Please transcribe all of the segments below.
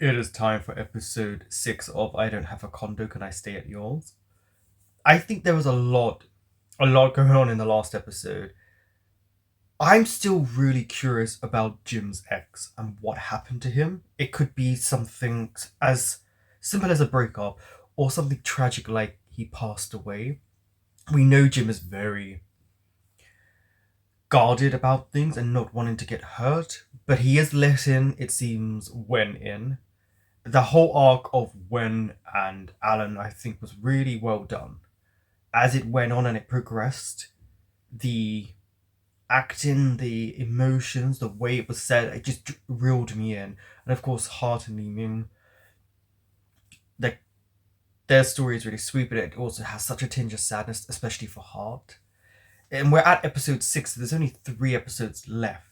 It is time for episode 6 of I Don't Have a Condo, Can I Stay at Yours? I think there was a lot going on in the last episode. I'm still really curious about Jim's ex and what happened to him. It could be something as simple as a breakup or something tragic like he passed away. We know Jim is very guarded about things and not wanting to get hurt, but he is letting, it seems, Wen in. The whole arc of Wen and Alan, I think, was really well done. As it went on and it progressed, the acting, the emotions, the way it was said, it just reeled me in. And of course, Hart and Li Ming, their story is really sweet, but it also has such a tinge of sadness, especially for Hart. And we're at episode 6, so there's only 3 episodes left.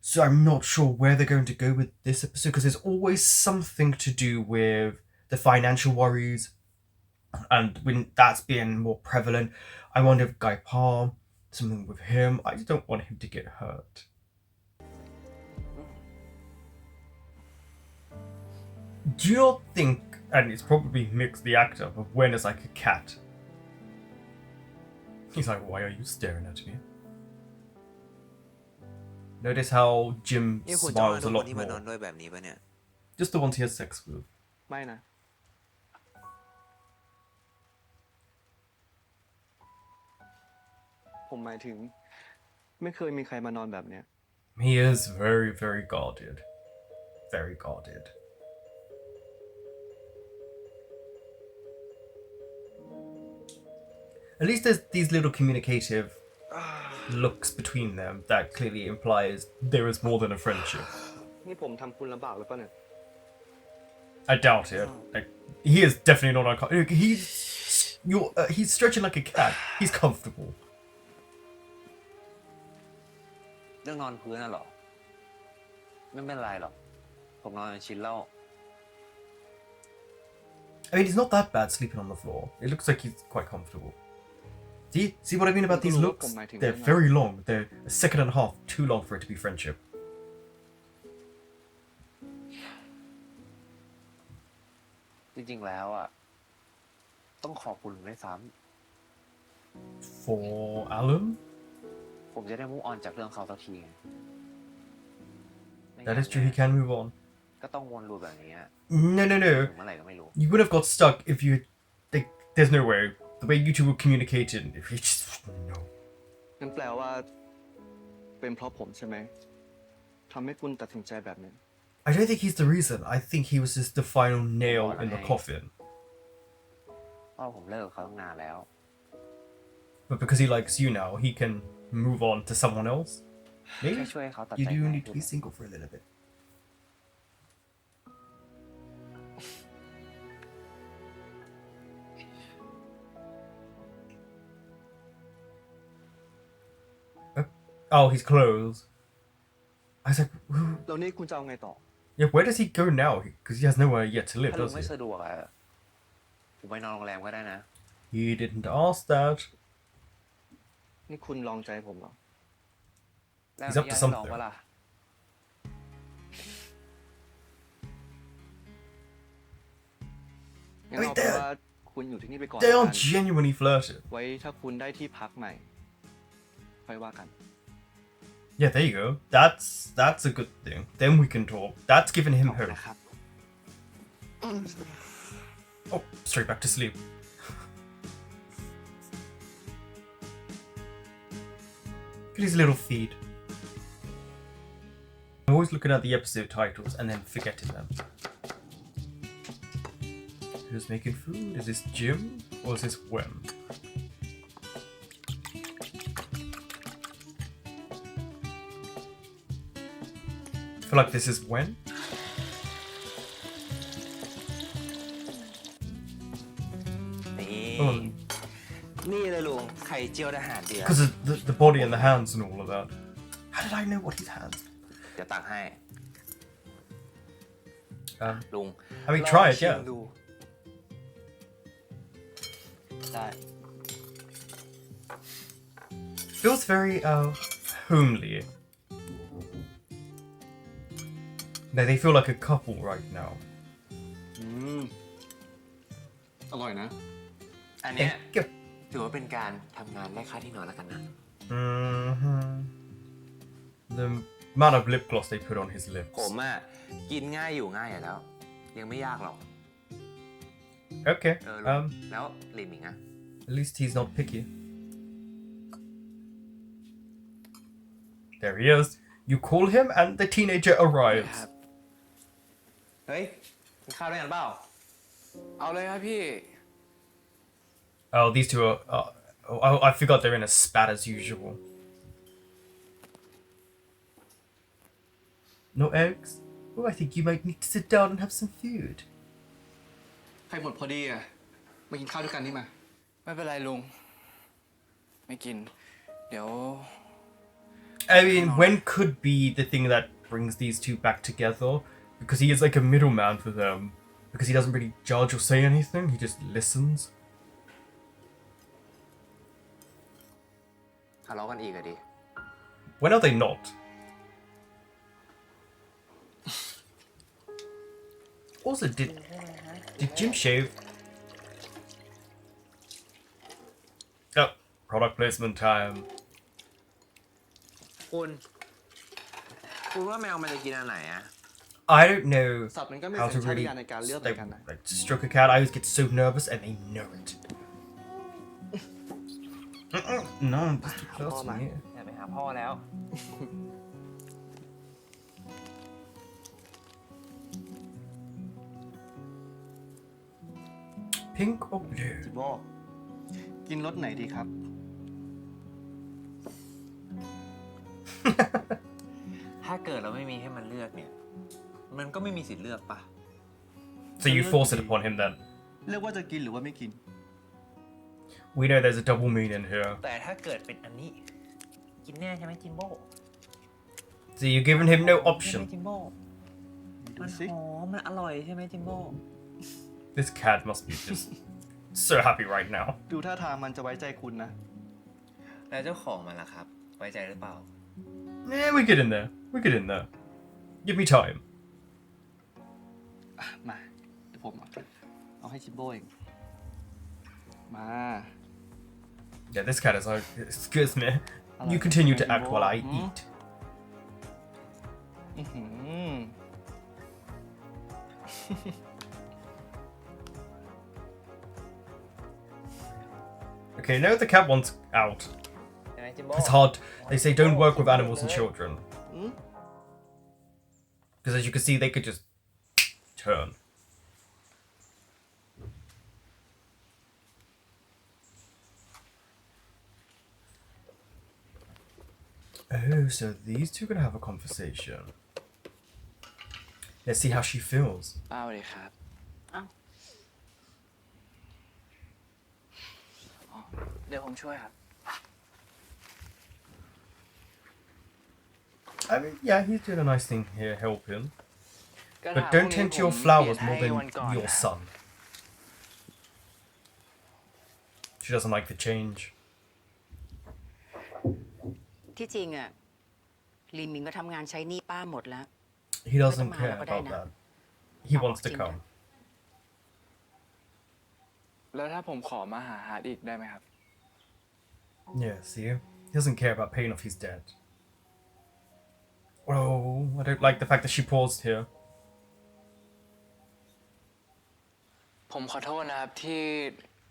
So I'm not sure where they're going to go with this episode, because there's always something to do with the financial worries, and when that's being more prevalent, I wonder if Guy Parr, something with him. I just don't want him to get hurt. Do you not think, and it's probably Mix the actor, but Wen is like a cat? He's like, why are you staring at me? Notice how Jim smiles a lot more. Just the ones he has sex with. ไม่นะผมหมายถึงไม่เคยมีใครมานอนแบบเนี้ย He is very, very guarded. Very guarded. At least there's these little communicative looks between them that clearly implies there is more than a friendship. นี่ผมทำคุณลำบากหรือเปล่าเนี่ย I doubt it. Like, he is definitely not uncomfortable. He's stretching like a cat. He's comfortable. เรื่องนอนพื้นน่ะหรอไม่เป็นไรหรอกผมนอนชินแล้ว I mean, it's not that bad sleeping on the floor. It looks like he's quite comfortable. See what I mean about these looks? They're very long. They're a second and a half too long for it to be friendship. จริงๆแล้วอ่ะต้องขอบคุณด้วยซ้ For Alan? ำผมจะได้ move on จากเรื่องเขาสักทีไง That is true, he can move on. ก็ต้องวนลูปแบบนี้อะ No. ถึงเมื่อไหร่ก็ไม่รู้ You would have got stuck if you... there's no way. The way you two were communicating, if you just... No. งั้นแปลว่าเป็นเพราะผมใช่ไหมทำให้คุณตัดสินใจแบบนี้ I don't think he's the reason. I think he was just the final nail in the coffin. เพราะผมเลิกกับเขาตั้งนานแล้ว But because he likes you now, he can move on to someone else. Maybe แค่ช่วยให้เขาตัด you ใจ do ง่าย need to ขึ้ be น single for a little bit. Oh, he's closed. I was like, แล้วนี่คุณจะเอาไงต่อ yeah, where does he go now? Because he has nowhere yet to live, ถ้าลุง does ไม่ he? สะดวกอะผมไปนอนโรงแรมก็ได้นะ He didn't ask that. นี่คุณลองใจผมเหรอ แล้ว He's up to อยากให้ลอง something. ปะล่ะ งั้นเอาเป็นว่าคุณอยู่ที่นี่ไปก่อน They แล้ว are กัน genuinely flirting. ไว้ถ้าคุณได้ที่พักใหม่ค่อยว่ากัน Yeah, there you go. That's a good thing. Then we can talk. That's giving him ขอบคุณ hope. นะครับ Oh, straight back to sleep. Look at his little feet. I'm always looking at the episode titles and then forgetting them. Who's making food? Is this Jim or is this Wen? I feel like this is Wen. นี่ Oh, นี่เลยลุงไข่เจียวทหารเดือด because of the body and the hands and all of that. How did I know what his hands? เดี๋ยวตักให้ ลุง I mean, try it, ลองชิม yeah. ดูได้ Feels very homely. They feel like a couple right now. อร่อยนะ อันเนี้ย Thank you. ถือว่าเป็นการทำงานได้ค่าที่นอนแล้วกันนะ The amount of lip gloss they put on his lips. ผมอ่ะกินง่ายอยู่ง่ายอยู่แล้ว ยังไม่ยากหรอก Okay. แล้วหลิมหมิงอ่ะ At least he's not picky. There he is. You call him and the teenager arrives. เฮ้ยกินข้าวด้วยกันเปล่า เอาเลยครับพี่ Oh, these two are... oh, I forgot they're in a spat as usual. No eggs? Oh, I think you might need to sit down and have some food. ใครหมดพอดีอ่ะ มากินข้าวด้วยกันนี่มา ไม่เป็นไรลุง ไม่กิน เดี๋ยว I mean, when could be the thing that brings these two back together? Because he is like a middleman for them. Because he doesn't really judge or say anything, he just listens. ทะเลาะกันอีกอะดิ When are they not? Also, did Jim shave? Oh, product placement time. คุณว่าแมวมันจะกินอันไหนอะ I don't know สัตว์มันก็มี how สั to ญชาต really ญาณในการเลือกเหมือนกันนะ like stroke a cat. I always get so nervous and they know it. No, that's too close to me. อย่าไปหาพ่อแล้ว Pink or blue? จิโบกินรสไหนดีครับ ถ้าเกิดเราไม่มีให้มันเลือกเนี่ย มันก็ไม่มีสิทธิ์เลือกปะ So you force it upon him then? เลือกว่าจะกินหรือว่าไม่กิน We know there's a double meaning here. แต่ถ้าเกิดเป็นอันนี้ กินแน่ใช่ไหมจิมโบ้ So you're giving him no ใช่ไหม option. จิมโบ้ ดู มัน สิ หอมมันอร่อยใช่ไหมจิมโบ้ This cat must be just so happy right now. ดูท่าทางมันจะไว้ใจคุณนะ แล้วเจ้าของมันล่ะครับ ไว้ใจหรือเปล่า Yeah, we get in there. We get in there. Give me time. มาเดี๋ยวผมเอาให้จิโบเอง มา Yeah, this cat is like, excuse me. You continue to act while I eat. อื้อหือ Okay, now the cat wants out. ใช่ไหมจิมโบ้ It's hard. They say don't work with animals and children. Because as you can see, they could just turn. Oh, so these two are gonna have a conversation. Let's see how she feels. ป้าสวัสดีครับ เดี๋ยวผมช่วยครับ I mean, yeah, he's doing a nice thing here, helping. ก็ But ถาม don't พรุ่งนี้ tend to your ผม flowers เปลี่ more ยนให้ than วันก่อน your นะ son. She doesn't like the change. ที่จริงอ่ะลีมิงก็ทำงานใช้หนี้ป้าหมดแล้ว He doesn't Madam care Hannah, about Madam. that. He I'll wants to watch him come. แล้วถ้าผมขอมาหาฮาร์ดอีกได้ไหมครับ Yeah, see? He doesn't care about paying off his debt. Oh, I don't like the fact that she paused here. ผมขอโทษนะครับที่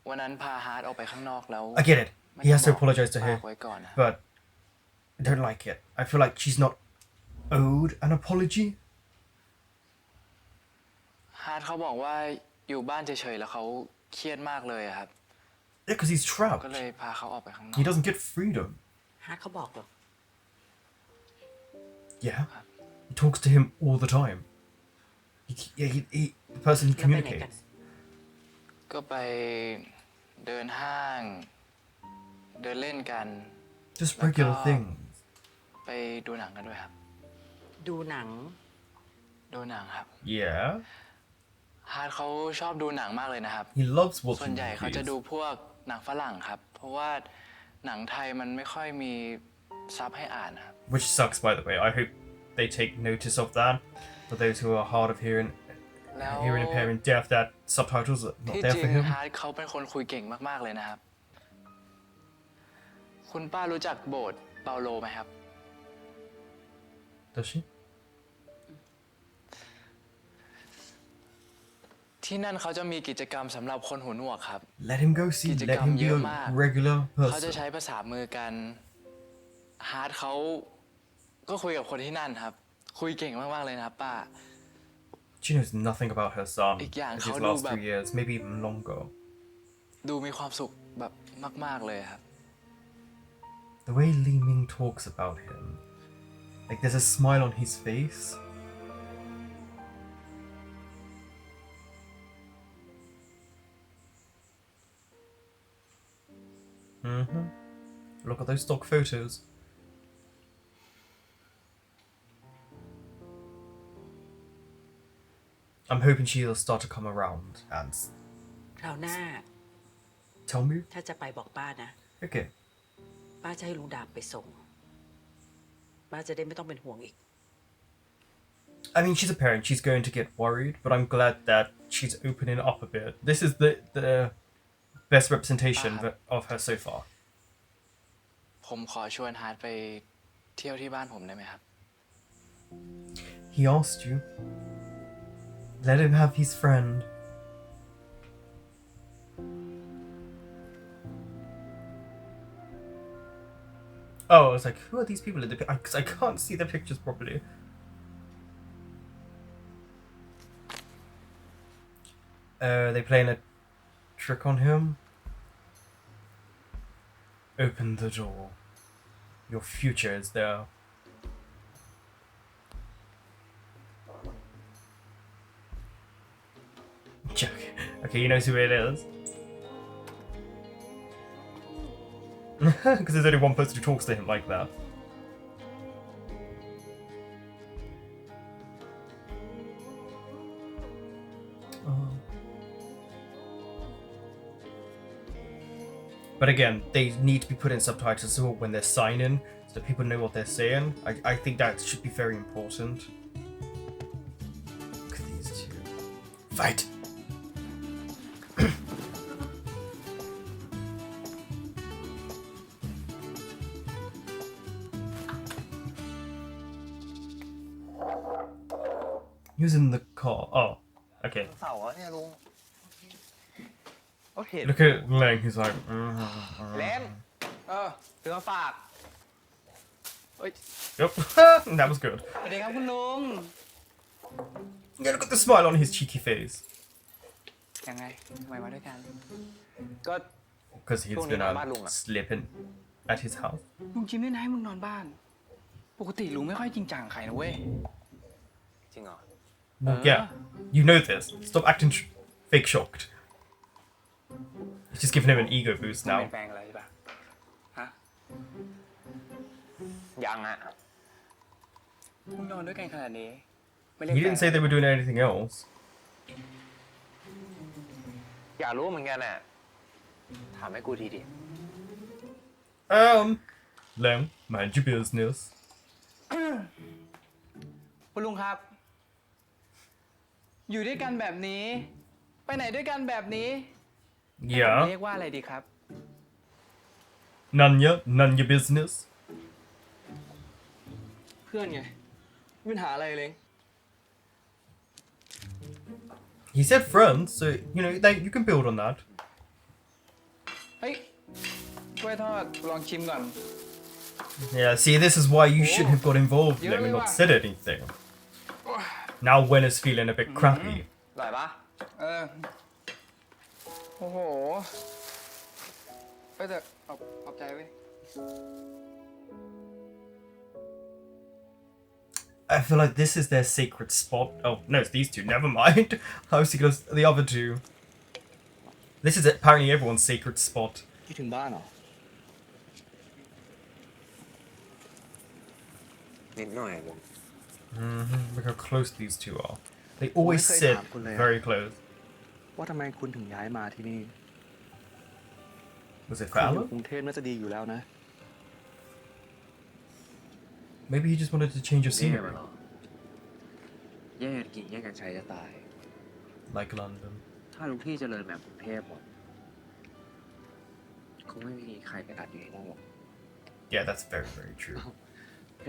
วันนั้นพาฮาร์ดออกไปข้างนอกแล้ว I get it. ไม่ He has to ได้บอก apologize to ฝา her. กไว้ก่อนนะ But I don't like it. I feel like she's not owed an apology. ฮาร์ดเขาบอกว่าอยู่บ้านเฉยๆแล้วเขาเครียดมากเลยอะครับ Yeah, because he's ก็ trapped. เลยพาเขาออกไปข้างนอก He doesn't get freedom. ฮาร์ดเขาบอกเหรอ Yeah. He talks to him all the time. The person he แล้วไปไหนกัน communicates. ก็ไปเดินห้าง เดินเล่นกัน Just regular Like, things. ไปดูหนังกันด้วยครับ ดูหนัง ดูหนังครับ Yeah. ฮาร์ดเขาชอบดูหนังมากเลยนะครับ He loves ส่วน watching ใหญ่เขาจะดู movies. พวกหนังฝรั่งครับ เพราะว่าหนังไทยมันไม่ค่อยมีซับให้อ่านนะครับ Which sucks, by the way. I hope they take notice of that. For those who are hard of hearing, แล้ว hearing impairment deaf, that subtitles are not ที่ there จริ for ง him. ฮาร์ดเขาเป็นคนคุยเก่งมากๆเลยนะครับ คุณป้ารู้จักโบสถ์เปาโลไหมครับ Does she? ที่นั่นเขาจะมีกิจกรรมสำหรับคนหูหนวกครับ Let him go see. Let him be a regular เขาจะ person. ใช้ภาษามือกัน ฮาร์ดเขาก็คุยกับคนที่นั่นครับ คุยเก่งมากๆเลยนะครับป้า She knows nothing about her son. อีกอย่าง His เขาดู last แบบ 3 years, maybe even longer. ดูมีความสุขแบบมากๆเลยครับ The way Li Ming talks about him, like there's a smile on his face. Look at those stock photos. I'm hoping she'll start to come around and คราวหน้า tell me. ถ้าจะไปบอกป้านะ Okay. ป้าจะให้ลุงดาบไปส่ง ป้าจะได้ไม่ต้องเป็นห่วงอีก I mean, she's a parent. She's going to get worried, but I'm glad that she's opening up a bit. This is the best representation of her so far. ผมขอชวนฮาร์ดไปเที่ยวที่บ้านผมได้ไหมครับ He asked you. Let him have his friend. Oh, I was like, who are these people in the picture? Because I can't see the pictures properly. They playing a trick on him. Open the door. Your future is there. Okay, he knows who it is. Because there's only one person who talks to him like that. But again, they need to be put in subtitles so when they're signing, so that people know what they're saying. I think that should be very important. Look at these two. Fight! He was in the car. Oh, okay. เสาอะเนี่ยลุงเขาเห็น Look at Lang, he's like. เลนซื้อมาฝาก Yep, that was good. สวัสดีครับคุณลุง Yeah, look at the smile on his cheeky face. ยังไงทำไมมาด้วยกัน ก็ Because he's Tony been Norman Lung. sleeping at his house. ลุงจิมเนี่ยนะให้มึงนอนบ้าน ปกติลุงไม่ค่อยจริงจังใครนะเว้ย จริงเหรอ Well, yeah, you know this. Stop acting fake shocked. It's just giving him an ego boost เป็ now. นแฟนอะไรใช่ปะฮะ ยังอ่ะ มึงนอนด้วยกันขนาดนี้ ไม่เรียก He แฟ didn't น say they were doing anything else. อยากรู้เหมือนกันอ่ะ ถามให้กูทีดิ Lem, mind your business. คุณลุงครับ อยู่ด้วยกันแบบนี้ ไปไหนด้วยกันแบบนี้ เรีย Yeah, กว่าอะไรดีครับ none your business. เพื่อนไงไม่มีปัญหาอะไรเลย He said friends, so you know you can build on that. เฮ้ยกล้วยทอดลองชิมก่อน Yeah, see, this is why you shouldn't have got involved, Lem, and not said anything. Now Wen is feeling a bit crappy. อร่อยปะ โอ้โหไปเถอะขอบใจเว้ย I feel like this is their sacred spot. Oh, no, it's these two. Never mind. I was thinking of the other two. This is apparently everyone's sacred spot. คิดถึงบ้านเหรอ นิดหน่อยลุง Look how close these two are. They always Không sit thấy thảm con very close. ว่าทำไมคุณถึงย้ายมาที่นี่ Was it คุณอยู่ Fallon? กรุงเทพน่าจะดีอยู่แล้วนะ Maybe he just wanted to change your นี่ไง scenery. เหรอ แย่งกันกินแย่งกันใช้จะตาย like London. ถ้าทุกที่เจริญแบบกรุงเทพหมดคงไม่มีใครไปอัดอยู่ในนั้นหรอก Yeah, that's very, very true.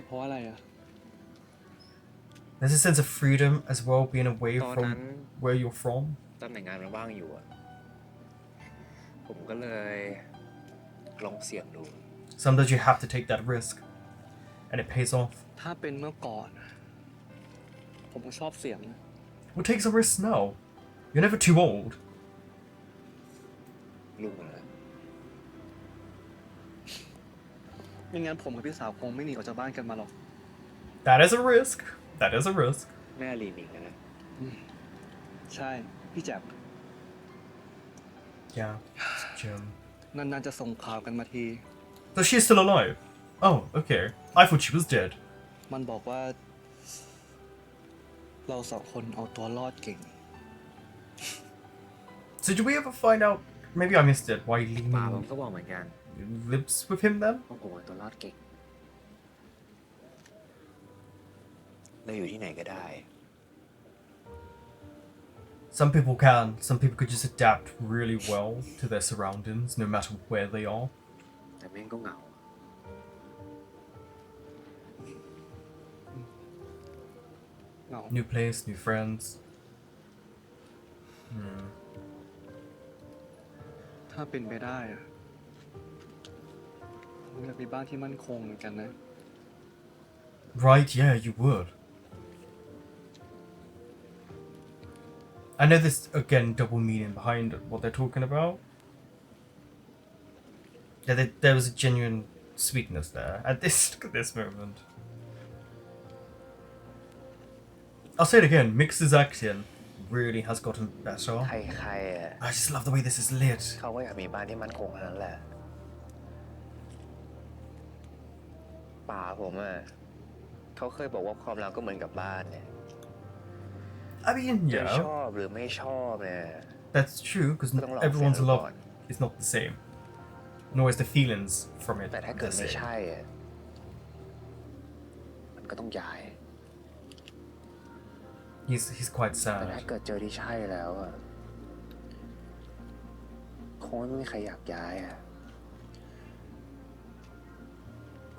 เพราะอะไรอ่ะ There's a sense of freedom as well, being away ตอน from นั้น where you're from. ตำแหน่งงานมันว่างอยู่อะผมก็เลยลองเสี่ยงดู Sometimes you have to take that risk, and it pays off. ถ้าเป็นเมื่อก่อน ผมก็ชอบเสียงนะ Well, take some risks now. You're never too old. ลุงนะ ไม่งั้นผมกับพี่สาวคงไม่หนีออกจากบ้านกันมาหรอก That is a risk. That is a risk. แม่ลีมิงนะ ใช่พี่แจ๊บ Yeah, it's Jim. นานๆจะส่งข่าวกันมาที So she's still alive? Oh, okay. I thought she was dead. มันบอกว่า เราสองคนเอาตัวรอดเก่ง So did we ever find out? Maybe I missed it. Why ป่าผม Lee ก็บอกเหมือนกัน lives with him then? ว่าผมเอาตัวรอดเก่งเราอยู่ที่ไหนก็ได้ Some people can. Some people could just adapt really well to their surroundings, no matter where they are. แต่แม่งก็เหงา เหงา New place, new friends. ถ้าเป็นไปได้อะผมอยากมีบ้านที่มั่นคงเหมือนกันนะ Right? Yeah, you would. I know there's again double meaning behind what they're talking about. Yeah, there was a genuine sweetness there. At this, look at this moment. I'll say it again. Mix's acting really has gotten better. ใครๆอ่ะ I just love the way this is lit. เขาก็อยากมีบ้านที่มั่นคงเท่านั้นแหละป่าผมอ่ะเขาเคยบอกว่าความรักก็เหมือนกับบ้านเนี่ย I mean, จะ yeah, ชอบหรือไม่ชอบเนี่ย that's true because Don't love everyone's it, love Lord. is not the same, nor is the feelings from it แต่ถ้าเกิด the ไม่ same. ใช่อ่ะมันก็ต้องย้าย He's quite แต่ถ้า sad. เกิดเจอที่ใช่แล้วอ่ะคงไม่มีใครอยากย้ายอ่ะ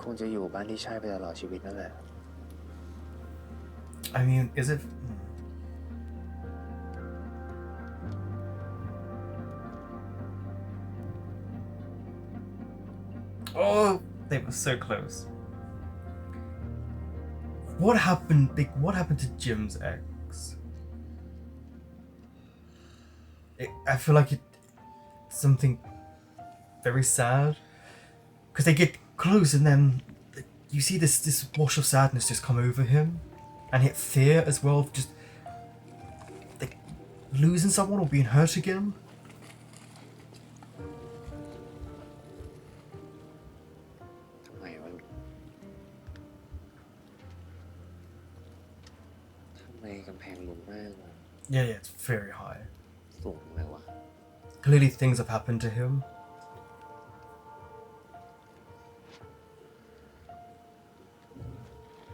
คงจะอยู่บ้านที่ใช่ไปตลอดชีวิตนั่นแหละ I mean, is it? Oh, they were so close. What happened? What happened to Jim's ex? I feel like something very sad because they get close and then you see this wash of sadness just come over him, and hit fear as well of just like losing someone or being hurt again. ทำไมวะทำไมกำแพงลุงแม่ง Yeah, it's very high. สูงเลยวะ Clearly, things have happened to him.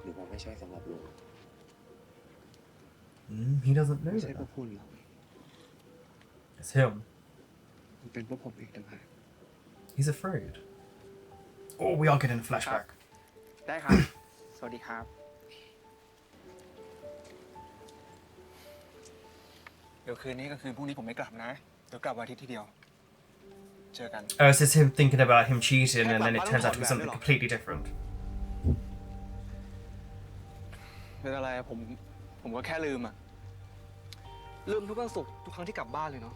หรือว่าไม่ใช่สำหรับลุง He doesn't know ไม่ใช่ that. พวกคุณหรอก It's him. มันเป็นพวกผมเองต่างหาก He's afraid. Oh, we are getting a flashback. ได้ครับ สวัสดีครับ เดี๋ยวคืนนี้กับคืนพรุ่งนี้ผมไม่กลับนะ เดี๋ยวกลับวันอาทิตย์ทีเดียว เจอกัน Oh, so it's him thinking about him cheating, and then it turns out to be something completely different. เป็นอะไรอะผมก็แค่ลืมอะลืมทุกวันศุกร์ทุกครั้งที่กลับบ้านเลยเนาะ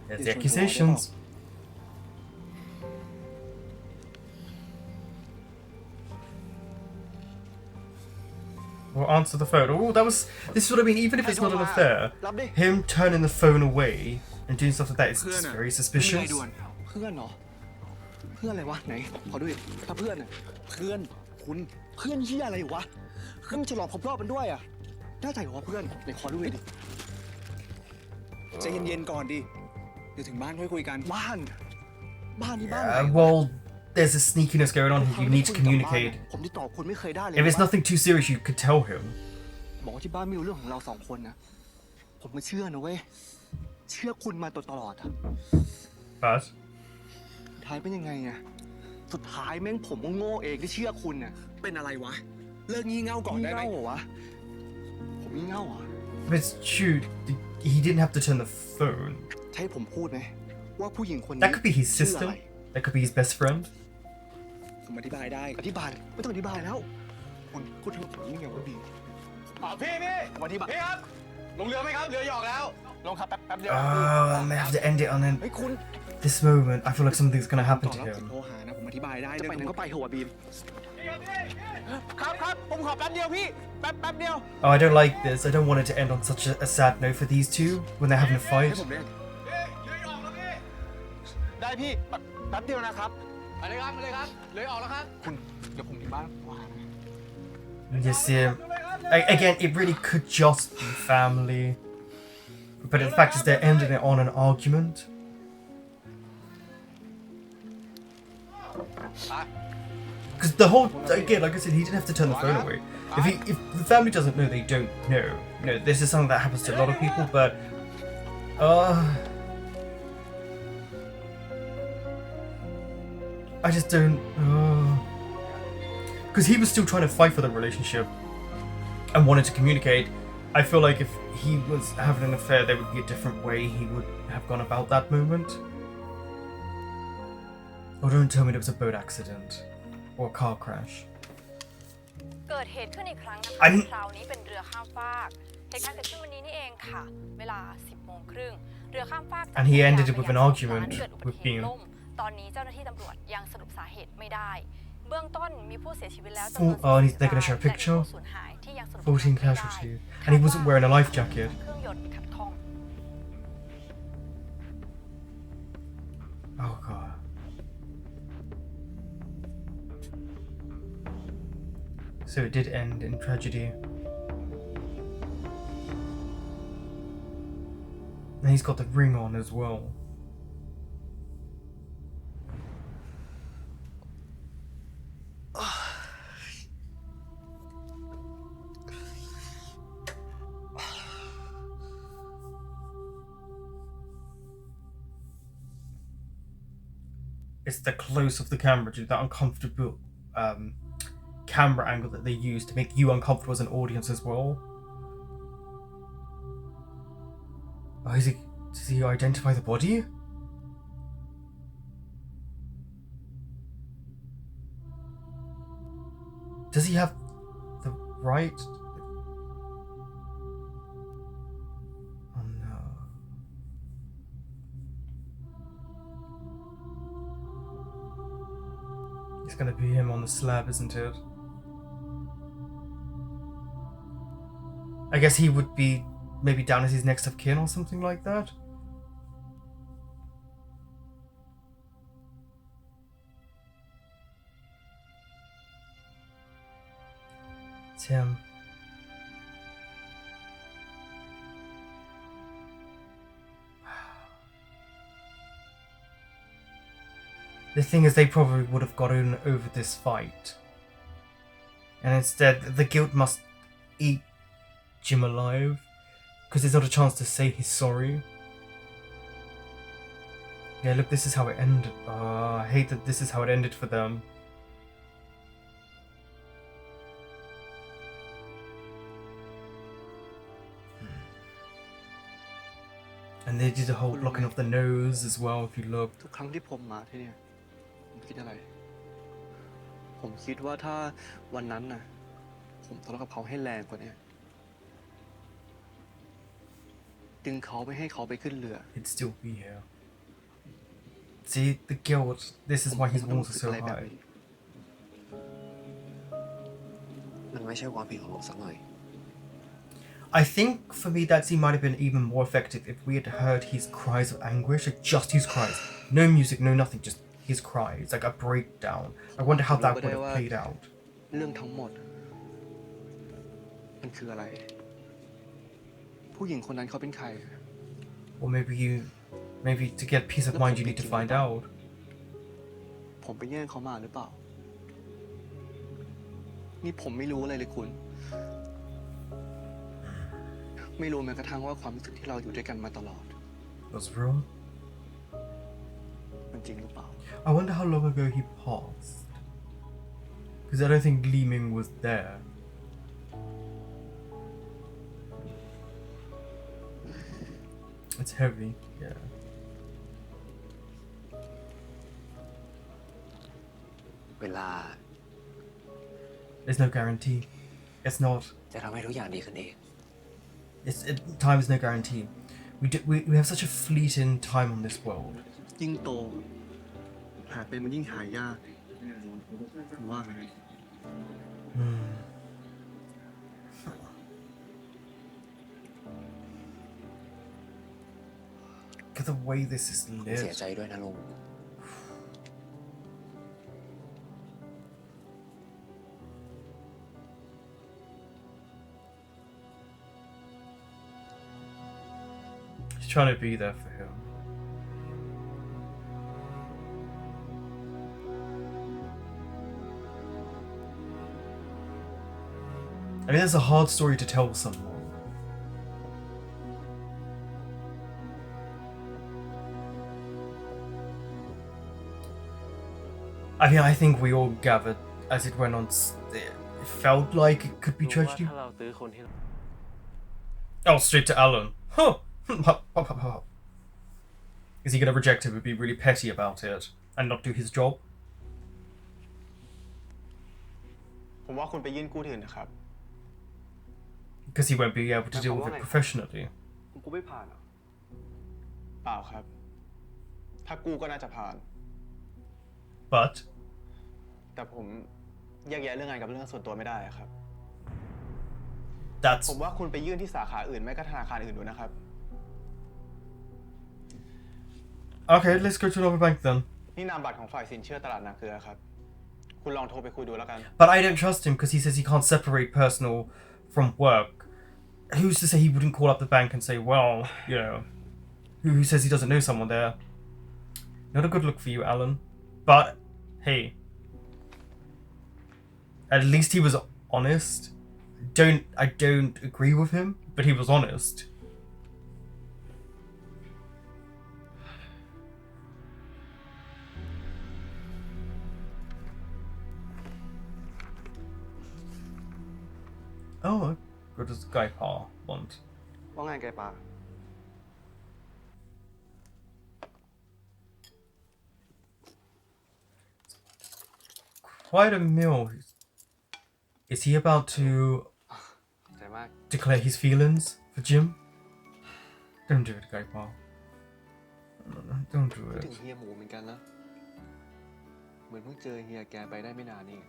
There's the This one's accusations. Well, answer the phone. Oh, this is what I mean. Even if it's not an affair, รับดิ him turning the phone away and doing stuff like that is เพื่อน just อะ very ไม่มีใคร suspicious. ด่วน เพื่อนเหรอ เพื่อนอะไรวะไหน ขอดูดิถ้าเพื่อนอะเพื่อนคุณเพื่อนเหี้ยอะไรวะเพื่อนฉลองครบรอบมันด้วยอะน่าใจเหรอวะเพื่อนไหนขอดูดิ ใจเย็นๆก่อนดิ เดี๋ยวถึงบ้านค่อยคุยกัน บ้านนี่บ้านไหน Yeah, well, there's a sneakiness going on here. You need to communicate. ผมติดต่อคุณไม่เคยได้เลย If it's nothing too serious, you could tell him. บอกว่าที่บ้านไม่รู้เรื่องของเราสองคนนะผมไม่เชื่อนะเว้ยเชื่อคุณมาตลอดอะ But สุดท้ายเป็นยังไงอะสุดท้ายแม่งผมก็โง่เองที่เชื่อคุณน่ะ เป็นอะไรวะ เลิกงี่เง่าก่อน งี่ ได้ไหม เง่าเหรอวะผมงี่เง่าเหรอ if it's true, he didn't have to turn the phone. ใช่ผมพูดไหมว่าผู้หญิงคนนี้ That could be his ชื่ออะ sister. ไร That could be his best friend. ผมอธิบายได้ อธิบายไม่ต้องอธิบายแล้วคุณพูดถึงผมนี่ไงวะบี พี่ผมอธิบายพี่ครับ ลงเรือไหมครับ เรือหยอกแล้ว ลงครับแป๊บเดียว Oh, and they have to end it on เฮ้ยคุณ this moment. I feel like something's gonna happen ต่อ to แล้วผม him. โทรหานะ ผมอธิบายได้ จะไปไหนก็ไปเถอะวะบีม ครับผมขอแป๊บเดียวพี่แป๊บเดียว Oh, I don't like this. I don't want it to end on such a sad note for these two when they're having a ให้ fight. ผมเรียนได้พี่แป๊บเดียวนะครับอะไรครับเรือออกแล้วครับคุณเดี๋ยวผมถึงบ้านโทรหานะ Yes, yeah. Again, it really could just be family. But the fact is they're ending it on an argument. Because the whole, again, like I said, he didn't have to turn the phone away. If the family doesn't know, they don't know. You know, this is something that happens to a lot of people, but I just don't. Because he was still trying to fight for the relationship and wanted to communicate. I feel like if he was having an affair, there would be a different way he would have gone about that moment. Or don't tell me there was a boat accident or a car crash. เกิดเหตุขึ้นอีกครั้งนะคะ อัน คราวนี้เป็นเรือข้ามฟากเหตุการณ์เกิดขึ้นวันนี้นี่เองค่ะ เวลา 10 โมงครึ่งเรือข้ามฟาก And he ended it with an argument เกิดอุบั with ติเหตุ being ล่มตอนนี้เจ้าหน้าที่ตำรวจยังสรุปสาเหตุไม่ได้ เบื้องต้นมีผู้เสียชีวิตแล้วจำนวน Oh, and they're gonna show a และมี picture. ผู้สูญหายที่ยังสรุป 14 ไม่ได้ casualties. And he wasn't wearing a life jacket. เครื่องยนต์ขัดข้อง Oh god. So it did end in tragedy. And he's got the ring on as well. It's the close of the camera to that uncomfortable camera angle that they use to make you uncomfortable as an audience as well. Oh, does he identify the body? Does he have the right? Oh no. It's gonna be him on the slab, isn't it? I guess he would be maybe down as his next of kin or something like that. It's him. The thing is, they probably would have gotten over this fight. And instead, the guilt must eat Jim alive. Because there's not a chance to say he's sorry. Yeah, look, this is how it ended. I hate that this is how it ended for them. And they did the whole blocking of the nose as well, if you look. ทุกครั้งที่ผมมาที่เนี่ยผมคิดอะไร ผมคิดว่าถ้าวันนั้นน่ะผมทะเลาะกับเขาให้แรงกว่านี้ดึงเขาไม่ให้เขาไปขึ้นเรือ He'd still be here. See, the guilt. This is why his walls are so อะไรแบบ high. นี้ มันไม่ใช่ความผิดของผมสักหน่อย I think for me that scene might have been even more effective if we had heard his cries of anguish, like just his cries. No music, no nothing, just his cries, like a breakdown. I wonder how that would have played out. เรื่องทั้งหมด มันคืออะไร ผู้หญิงคนนั้นเขาเป็นใคร Or maybe to get peace of mind you need to find out. ผมไปแย่งเขามาหรือเปล่า นี่ผมไม่รู้อะไรเลยคุณ ไม่รู้แม้กระทั่งว่าความรู้สึกที่เราอยู่ด้วยกันมาตลอด What's wrong? มันจริงหรือเปล่า I wonder how long ago he passed. Because I don't think Li Ming was there. It's heavy, yeah. เวลา There's no guarantee. It's not. จะทำให้ทุกอย่างดีขึ้นเอง Time is no guarantee. We have such a fleeting time on this world. ยิ่งโตแผลเป็นมันยิ่งหายยากผมว่าไง Because the way this is เสีย lived. ใจด้วยนะลุง He's trying to be there for him. I mean, that's a hard story to tell someone. I mean, I think we all gathered as it went on. It felt like it could be รู้ว่า tragedy. ถ้าเราตื้อคนที่ Oh, straight to Alan. Huh. Is he gonna reject him and be really petty about it and not do his job? ผมว่าคุณไปยื่นกู้ที่อื่นนะครับ Because he won't be able to deal with it professionally. ผมกูไม่ผ่านหรอ เปล่าครับ ถ้ากู้ก็น่าจะผ่าน But แต่ผมแยกแยะเรื่องงานกับเรื่องส่วนตัวไม่ได้ครับ that's ผมว่าคุณไปยื่นที่สาขาอื่นไม่ก็ธนาคารอื่นดูนะครับ okay. Let's go to another bank then. นี่นามบัตรของฝ่ายสินเชื่อตลาดนาเกลือครับ คุณลองโทรไปคุยดูแล้วกัน But I don't trust him because he says he can't separate personal from work. Who's to say he wouldn't call up the bank and say, well, you know, who says he doesn't know someone there? Not a good look for you, Alan. But hey, at least he was honest. I don't agree with him, but he was honest. Oh, what does Guy Parr want? ว่าไงไกปา Quite a meal. Is he about to ใจมาก declare his feelings for Jim? Don't do it, Guy Parr. No, don't do พูดถึ it. งเฮียหมูเหมือนกันนะ เหมือนเพิ่งเจอเฮียแกไปได้ไม่นานนี่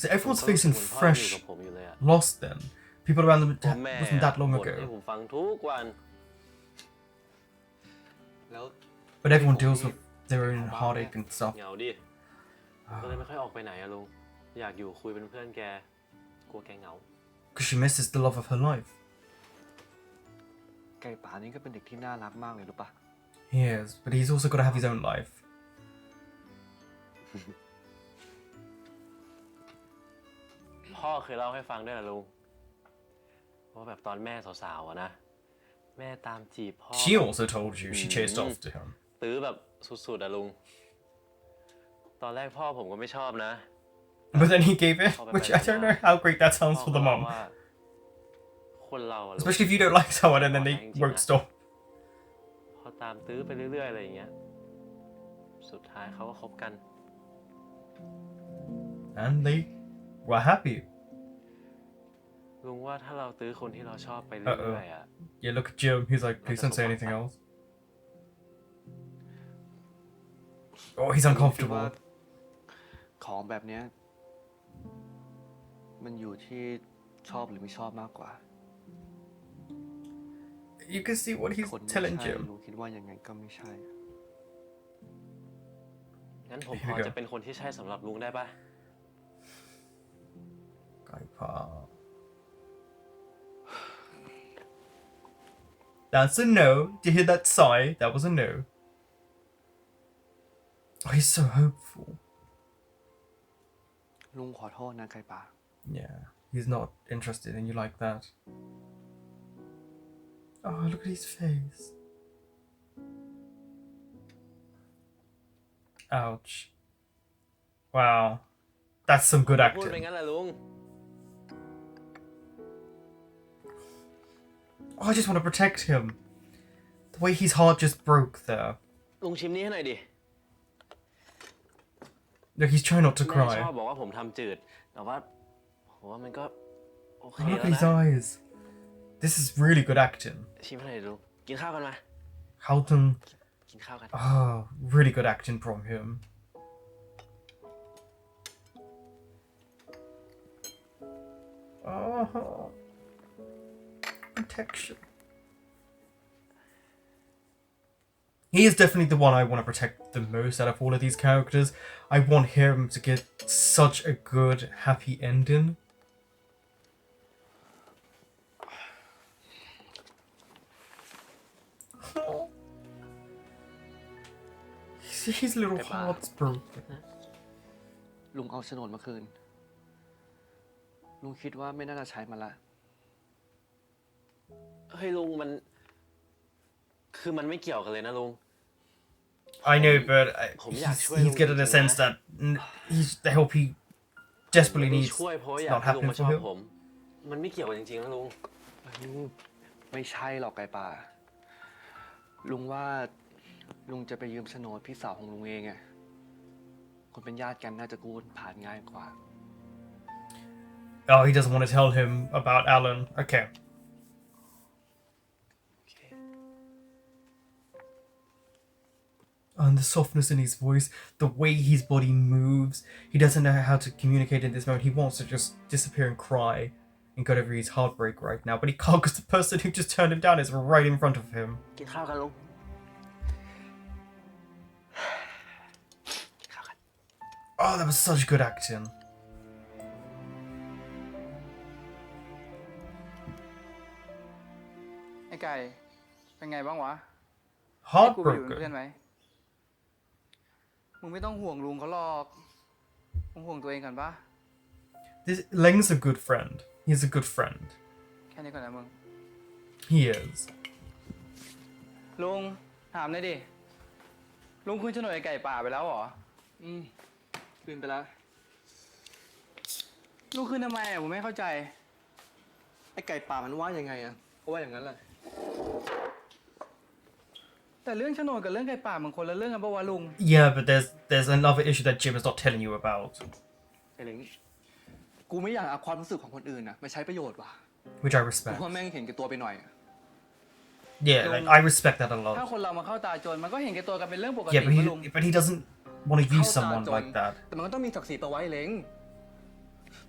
So everyone's ผมก็รู้สึก facing เหมือนพ่อยังอยู่ fresh กับผมอยู่เลยอะ loss then. People around them เพราะแม่ wasn't that long บ่นให้ ago. ผมฟังทุกวัน แล้ว But everyone deals with their own heartache and stuff. เหงาดิ ก็เลยไม่ค่อยออกไปไหนอะลุง อยากอยู่คุยเป็นเพื่อนแก กลัวแกเหงา Because she misses the love of her life. ไก่ป่านี่ก็เป็นเด็กที่น่ารักมากเลยรู้ปะ He is, but he's also got to have his own life. พ่อเคยเล่าให้ฟังด้วยนะลุง ว่าแบบตอนแม่สาวๆอะนะ แม่ตามจีบพ่อ She also told you she chased after him. ตื้อแบบสุดๆอะลุง ตอนแรกพ่อผมก็ไม่ชอบนะ But then he gave it, which I don't know how great that sounds for the พ่อ mom. ว่าคนเราอะลุง Especially if you don't like someone and then they won't stop. พอตามตื้อไปเรื่อยๆอะไรอย่างเงี้ย สุดท้ายเขาก็คบกัน And they were happy. ลุงว่าถ้าเราตื้อคนที่เราชอบไปเรื่อยๆอะ Yeah, look at Jim. He's like, please don't say anything else. Oh, he's คิดว่า uncomfortable. ของแบบเนี้ยมันอยู่ที่ชอบหรือไม่ชอบมากกว่า You can see what he's คนไม่ telling ใช่ Jim. รู้คิดว่ายังไงก็ไม่ใช่ งั้นผมพ Here อ we go. จะเป็นคนที่ใช่สำหรับลุงได้ปะ Guy Parr. That's a no. Did you hear that sigh? That was a no. he's so hopeful. ลุงขอโทษนะไก่ป่า Yeah, he's not interested in you like that. Oh, look at his face. Ouch. Wow. That's some good พูดไป acting. งั้นแหละลุง Oh, I just want to protect him. The way his heart just broke there. ลุงชิมนี้ให้หน่อยดิ Look, he's trying not to แม่ cry. ชอบบอกว่าผมทำจืด แต่ว่าผมว่ามันก็โอเค Oh, look แล้ at ว his นะ eyes. This is really good acting. ชิมให้หน่อยดิลุง กินข้าวกันมา Halton. กินข้าวกัน Oh, really good acting from him. Oh, protection. He is definitely the one I want to protect the most out of all of these characters. I want him to get such a good, happy ending. His little heart's broken. ลุงเอาโฉนดมาคืน ลุงคิดว่าไม่น่าจะใช้มันละ เฮ้ยลุงมัน คือมันไม่เกี่ยวกันเลยนะลุง I know, but he's getting a sense that the help he desperately ลุง needs ช่วยเพราะ is อยาก not ให้ลุง happening มาช for อบ him. ผม มันไม่เกี่ยวกันจริงๆนะลุง ไม่ใช่หรอกไก่ป่า ลุงว่าลุงจะไปยืมโฉนดพี่สาวของลุงเองไง คนเป็นญาติกันน่าจะกู้ผ่านง่ายกว่า Oh, he doesn't want to tell him about Alan. Okay. And the softness in his voice, the way his body moves. He doesn't know how to communicate in this moment. He wants to just disappear and cry and get over his heartbreak right now. But he can't because the person who just turned him down is right in front of him. กินข้าวกันลุง กินข้าวกัน Oh, that was such good acting. ไอ้ไก่ เป็นไงบ้างวะ ให้กูไปอยู่เป็นเพื่อน Heartbroken. ไหม มึงไม่ต้องห่วงลุงเขาหรอก มึงห่วงตัวเองก่อนปะ Leng's a good friend. He's a good friend. แค่นี้ก่อนนะมึง He is. ลุง ถามหน่อยดิ ลุงคืนโฉนดไอ้ไก่ป่าไปแล้วเหรอ คืนไปแล้ว ลุงคืนทำไมอ่ะผมไม่เข้าใจ ไอ้ไก่ป่ามันว่ายังไงอะก็ว่าอย่างนั้นแหละ แต่เรื่องโฉนดกับเรื่องไก่ป่ามันคนละเรื่องกันปะวะลุง Yeah, but there's another issue that Jim is not telling you about, ไอ้เล้งกูไม่อยากเอาความรู้สึกของคนอื่นนะมาใช้ประโยชน์ว่ะ which I กู respect. ว่าแม่งเห็นแก่ตัวไปหน่อยอะ Yeah, like I respect that a ถ้า lot. คนเรามาเข้าตาโจรมันก็เห็นแก่ตัวกันเป็นเรื่องปกติ Yeah, ปะลุง but he doesn't want to use เข้าตา someone จ like that. แต่มันก็ต้องมีศักดิ์ศรีประไว้เล้ง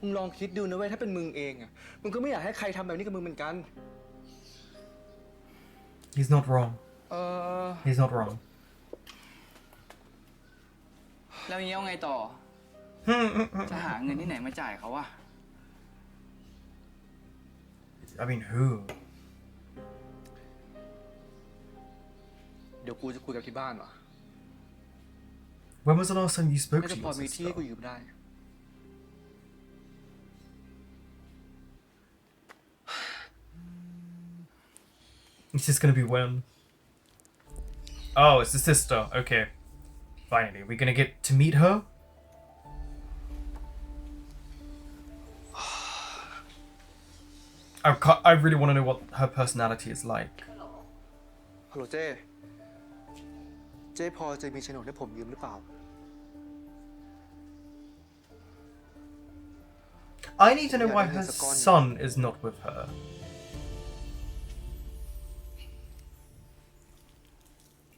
มึงลองคิดดูนะเว้ยถ้าเป็นมึงเองอะมึงก็ไม่อยากให้ใครทำแบบนี้กับมึงเหมือนกัน He's not wrong. อ He's not wrong. แล้วอย่างนี้เอาไงต่อ จะหาเงินที่ไหนมาจ่ายเขาวะ I mean, who? เดี๋ยวกูจะคุยกับที่บ้านว่ะ When was the last time you spoke ไม่ to จะพ your อมีที่ sister? กูยืมได้ It's just gonna be when? Oh, it's the sister. Okay. Finally, we're gonna get to meet her? I really want to know what her personality is like. ฮัลโหลเจ้พอจะมีโฉนดให้ผมยืมหรือเปล่า I need to know why her son is not with her.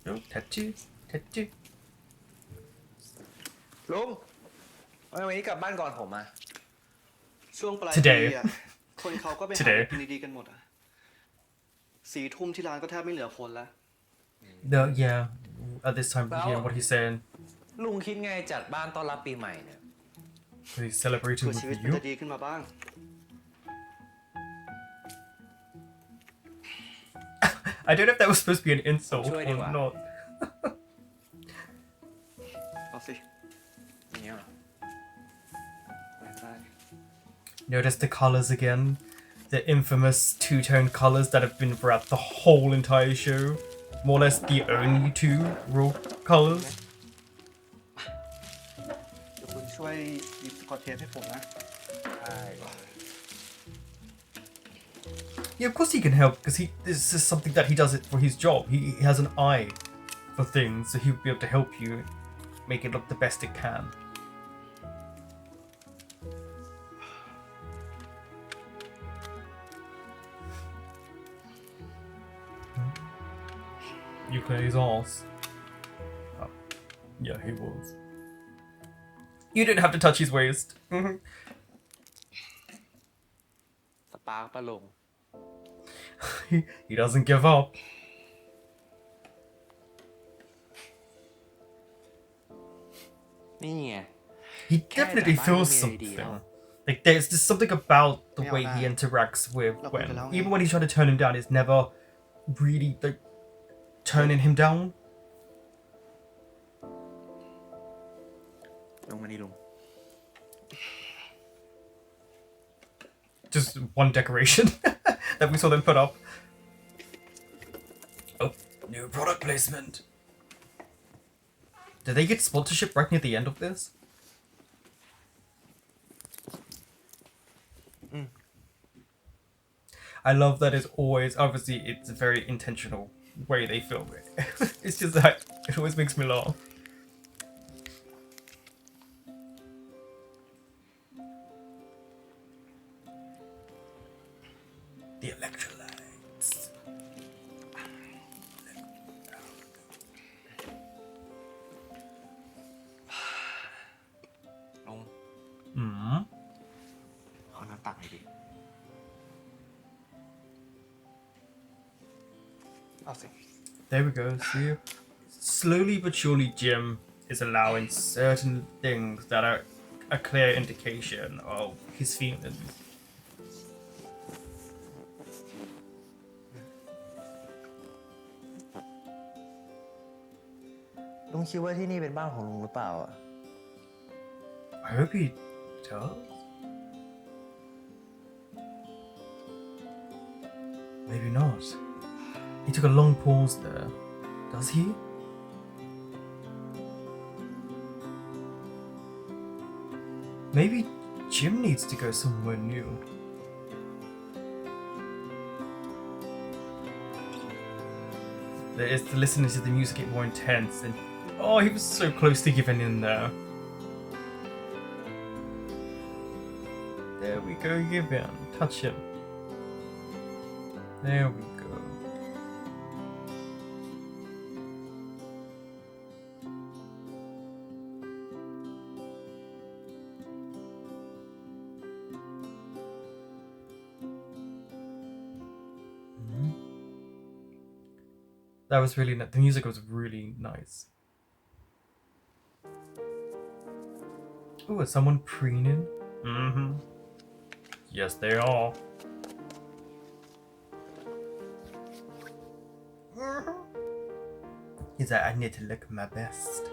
Oh, tattoo. ลุงทำไมวันนี้กลับบ้านก่อนผมอ่ะ ช่วงปลาย Today ปีอะคนเขาก็ไปหา Today กินดีๆกันหมดอะ4 ทุ่มที่ร้านก็แทบไม่เหลือคนแล้ว Yeah, at this time, you know what he's saying. ลุงคิดไงจัดบ้านต้อนรับปีใหม่เนี่ย So he's celebrating เผื่อ with ชีวิตมัน you. จะดีขึ้นมาบ้าง I don't know if that was supposed to be an insult Sure, or anyway. not. เอาสิ อย่างเงี้ยเหรอได้ Notice the colors again. The infamous two-tone colors that have been throughout the whole entire show. More or less the only two real colors. เดี๋ยวคุณช่วยหยิบสกอตเทปให้ผมนะ Yeah, of course he can help because this is something that he does it for his job. He has an eye for things, so he'll be able to help you make it look the best it can. You play his ass. Oh. Yeah, he was. You didn't have to touch his waist. สปาร์กปะลุง He doesn't give up. นี่ไง He definitely feels something. Like there's just something about the way he interacts with Gwen. Even when he's trying to turn him down, it's never really like turning him down. ลงมานี่ลุง Just one decoration that we saw them put up. Oh, new product placement. Did they get sponsorship right near the end of this? I love that it's always, obviously, it's a very intentional way they film it. It's just that it always makes me laugh. The electrolytes. ลุง Mm. ขอน้ำตักหน่อยดิ เอาสิ There we go. See, slowly but surely, Jim is allowing certain things that are a clear indication of his feelings. ลุงคิดว่าที่นี่เป็นบ้านของลุงหรือเปล่าอ่ะ I hope he does. Maybe not. He took a long pause there. Does he? Maybe Jim needs to go somewhere new. It's listening to the music get more intense and oh, he was so close to giving in there. There we go, give in. Touch him. There we go. That was really the music was really nice. Ooh, is someone preening? Mm-hmm. Yes, they are. He's like, I need to look my best.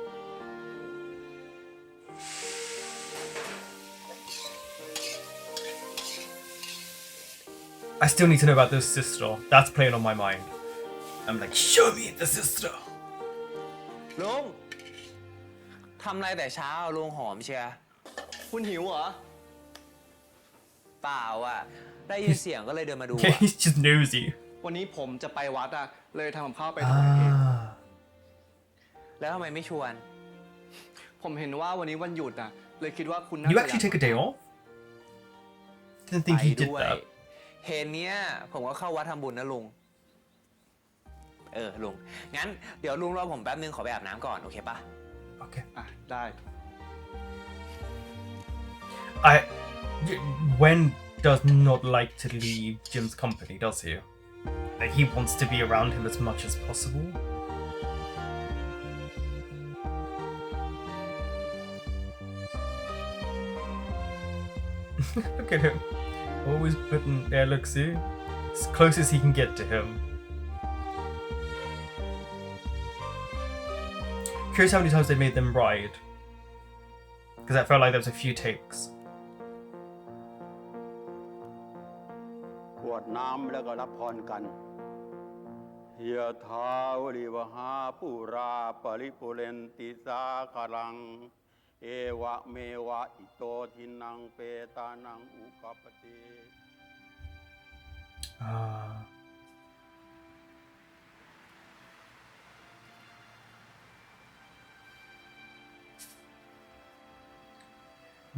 I still need to know about this sister. That's playing on my mind. I'm like, show me the sister. ลุงทำอะไรแต่เช้าลุงหอมเชียร์ คุณหิวเหรอ เปล่าอ่ะ ได้ยินเสียงก็เลยเดินมาดู Yeah, he's just nosy. วันนี้ผมจะไปวัดอะเลยทำกับข้าวไปถวายเอง Ah. แล้วทำไมไม่ชวน ผมเห็นว่าวันนี้วันหยุดอะเลยคิดว่าคุณน่า You จะ actually take a day off? Didn't ไป think he did ด้วย that. เห็นเนี้ยผมก็เข้าวัดทำบุญนะลุง ลุง งั้นเดี๋ยวลุงรอผมแป๊บนึงขอไปอาบน้ำก่อน โอเคปะ Okay. อ่ะได้ Wen does not like to leave Jim's company, does he? Like, he wants to be around him as much as possible. Look at him. Always putting there, look, see? As close as he can get to him. Curious how many times they made them ride because I felt like there was a few takes. กรวดน้ำแล้วก็รับพรกันยะถาวริวหาปุราปริปุเรนติสาคารังเอวะเมวะอิโตทินังเปตานังอุปปติ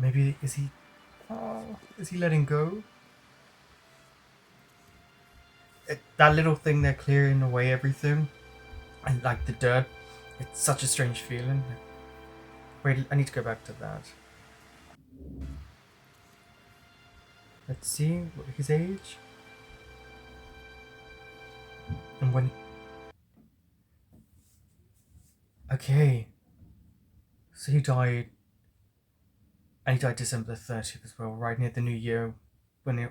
Maybe is he letting go? That little thing they're clearing away everything, and like the dirt, it's such a strange feeling. Wait, I need to go back to that. Let's see his age. And when... Okay. So he died... And he died December the 30th as well, right near the new year. When it...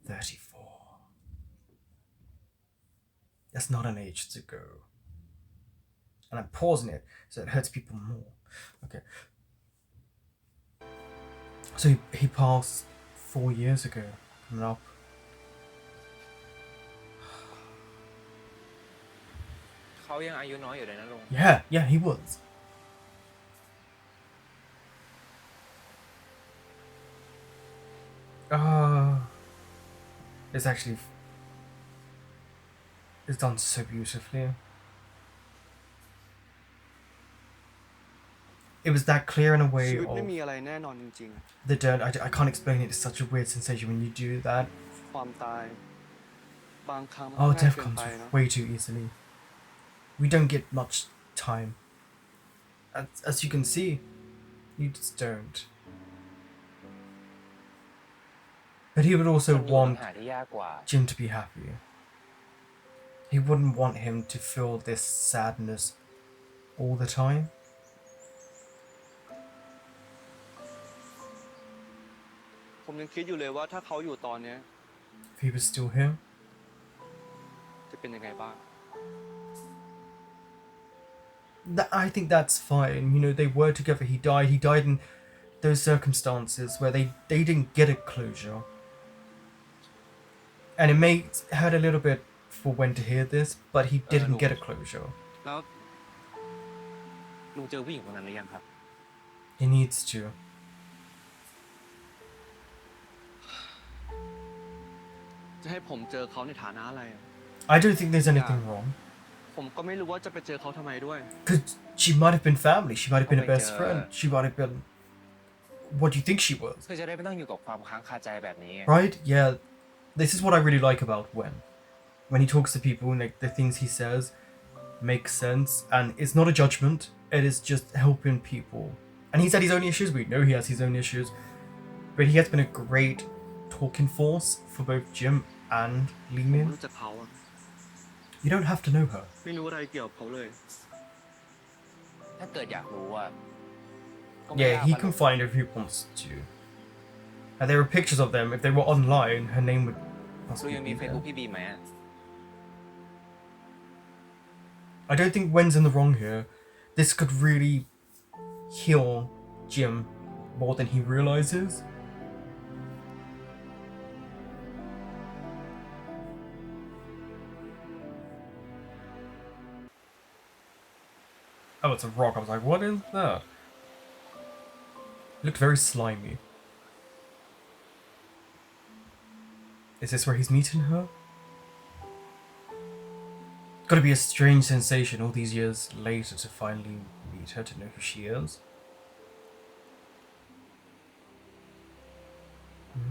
34. That's not an age to go. And I'm pausing it, so it hurts people more. Okay. So he passed 4 years ago, coming up. Yeah, he was. It's actually... It's done so beautifully. It was that clear in a way ชีวิต of ไม่มีอะไรแน่นอนจริง the dirt. I can't explain it. It's such a weird sensation when you do that. ๆ ความตาย บางครั้งมัน Oh, ง่าย death เกิน comes ไปเนาะ way too easily. We don't get much time. As you can see, you just don't. But he would also มันดู want หาที่ยากกว่า Jim to be happy. He wouldn't want him to feel this sadness all the time. ผมยังคิดอยู่เลยว่าถ้าเขาอยู่ตอนเนี้ย If he was still here, จะเป็นยังไงบ้าง I think that's fine. You know, they were together. He died. He died in those circumstances where they didn't get a closure. And it may hurt a little bit for when to hear this, but he didn't get a closure. แล้วลุงเจอผู้หญิงคนนั้นหรือยังครับ He needs to. จะให้ผมเจอเขาในฐานะอะไรอะ I don't think there's anything wrong. ผมก็ไม่รู้ว่าจะไปเจอเขาทำไมด้วย Because she might have been family. She might have been a Oh my best God. friend. She might have been... What do you think she was? เพื่อจะได้ไม่ต้องอยู่กับความค้างคาใจแบบนี้ Right? Yeah. This is what I really like about Wen. When he talks to people, like the things he says make sense, and it's not a judgment. It is just helping people. And he's had his own issues. We know he has his own issues, but he has been a great talking force for both Jim and Lee ผม Min. รู้จักเขาอะ You don't have to know her. ไม่รู้อะไรเกี่ยวกับเขาเลย ถ้าเกิดอยากรู้อ่ะก็ไม่ Yeah, ยาก he ปะ can find her if he wants to. And there are pictures of them. If they were online, her name would ลุง possibly ยังมี be เฟซบุ๊ก there. พี่บีมไหมอะ I don't think Wen's in the wrong here. This could really heal Jim more than he realizes. Oh, it's a rock. I was like, what is that? It looked very slimy. Is this where he's meeting her? Gotta be a strange sensation all these years later to finally meet her, to know who she is.